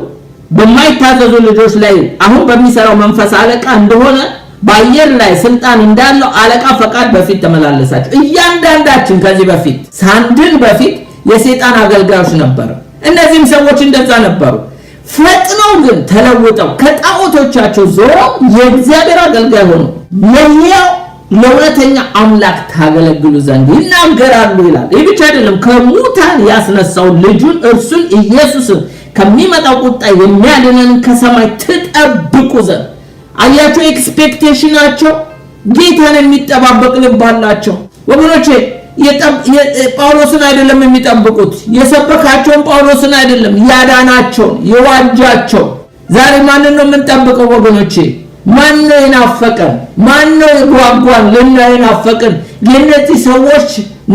A: በማይታዘዙ ልጆች ላይ አሁን በሚሰራው መንፈስ አለቃ እንደሆነ በአየር ላይ ስልጣን እንዳለው አለቃ ፈቃድ በፊት ተመላለሳችሁ። እያንዳንዳችን ከዚህ በፊት ሳንድን በፊት የሰይጣን አገልጋዮች ነበሩ። እነዚህም ሰዎች እንደዛ ነበሩ። ፈጥነው ግን ተለውጠው ከጣዖቶቻቸው ዞረው የእግዚአብሔር አገልጋይ ሆኑ። ለሕያው ለእውነተኛ አምላክ ታገለግሉ ዘንድ ይናገራሉ ይላል። ይህ ብቻ አይደለም፣ ከሙታን ያስነሳው ልጁን እርሱን ኢየሱስን ከሚመጣው ቁጣ የሚያድነን ከሰማይ ተጠብቁ ዘንድ። አያችሁ ኤክስፔክቴሽናቸው ጌታን የሚጠባበቅ ልብ አላቸው ወገኖቼ። ጳውሎስን አይደለም የሚጠብቁት፣ የሰበካቸውን ጳውሎስን አይደለም፣ ያዳናቸውን የዋጃቸው። ዛሬ ማንን ነው የምንጠብቀው ወገኖቼ? ማን ነው የናፈቀን? ማን ነው የጓጓን ልናየናፈቅን? የእነዚህ ሰዎች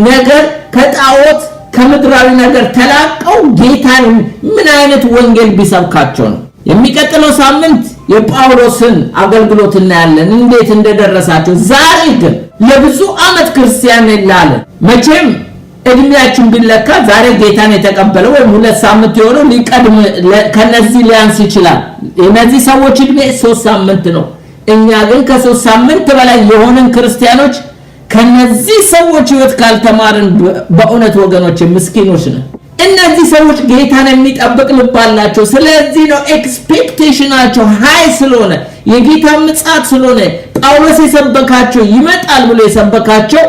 A: ነገር ከጣዖት ከምድራዊ ነገር ተላቀው ጌታን ምን አይነት ወንጌል ቢሰብካቸው ነው? የሚቀጥለው ሳምንት የጳውሎስን አገልግሎት እናያለን እንዴት እንደደረሳቸው። ዛሬ ግን ለብዙ ዓመት ክርስቲያን ይላል መቼም እድሜያችን ቢለካ ዛሬ ጌታን የተቀበለው ወይ 2 ሳምንት የሆነው ሊቀድም ከነዚህ ሊያንስ ይችላል። እነዚህ ሰዎች እድሜ 3 ሳምንት ነው። እኛ ግን ከ3 ሳምንት በላይ የሆነን ክርስቲያኖች ከነዚህ ሰዎች ህይወት ካልተማርን በእውነት ወገኖች ምስኪኖች ነን። እነዚህ ሰዎች ጌታን የሚጠብቅ ልብ አላቸው። ስለዚህ ነው ኤክስፔክቴሽናቸው ሃይ ስለሆነ የጌታ ምጽአት ስለሆነ ጳውሎስ የሰበካቸው ይመጣል ብሎ የሰበካቸው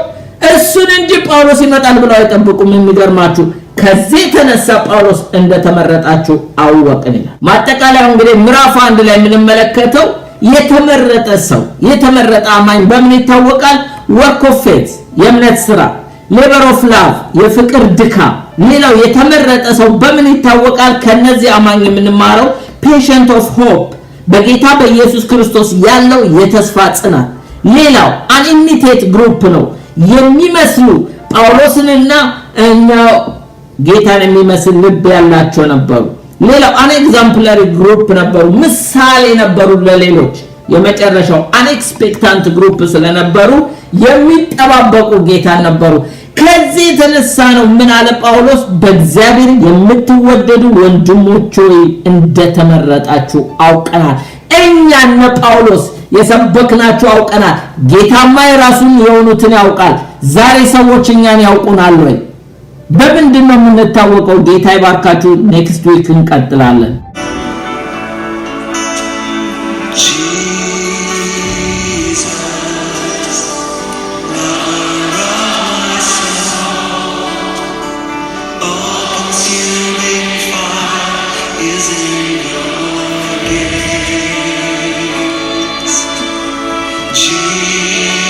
A: እሱን እንጂ ጳውሎስ ይመጣል ብለው አይጠብቁም። የሚገርማችሁ ከዚህ ተነሳ ጳውሎስ እንደተመረጣቸው አወቅን ይላል። ማጠቃለያው እንግዲህ ምዕራፍ 1 ላይ የምንመለከተው የተመረጠ ሰው የተመረጠ አማኝ በምን ይታወቃል? work of faith የእምነት ስራ፣ labor of love የፍቅር ድካም። ሌላው የተመረጠ ሰው በምን ይታወቃል? ከነዚህ አማኝ የምንማረው patient of hope በጌታ በኢየሱስ ክርስቶስ ያለው የተስፋ ጽናት። ሌላው an imitate group ነው የሚመስሉ ጳውሎስንና ጌታን የሚመስል ልብ ያላቸው ነበሩ። ሌላው an exemplary group ነበሩ፣ ምሳሌ ነበሩ ለሌሎች። የመጨረሻው unexpectant group ስለነበሩ የሚጠባበቁ ጌታን ነበሩ። ከዚህ የተነሳ ነው ምን አለ ጳውሎስ? በእግዚአብሔር የምትወደዱ ወንድሞች ሆይ እንደተመረጣችሁ አውቀናል። እኛና ጳውሎስ የሰበክናችሁ አውቀናል። ጌታማ የራሱን የሆኑትን ያውቃል። ዛሬ ሰዎች እኛን ያውቁናል ወይ? በምንድን ነው የምንታወቀው? ጌታ ይባርካችሁ። ኔክስት ዊክ እንቀጥላለን።
B: Jesus.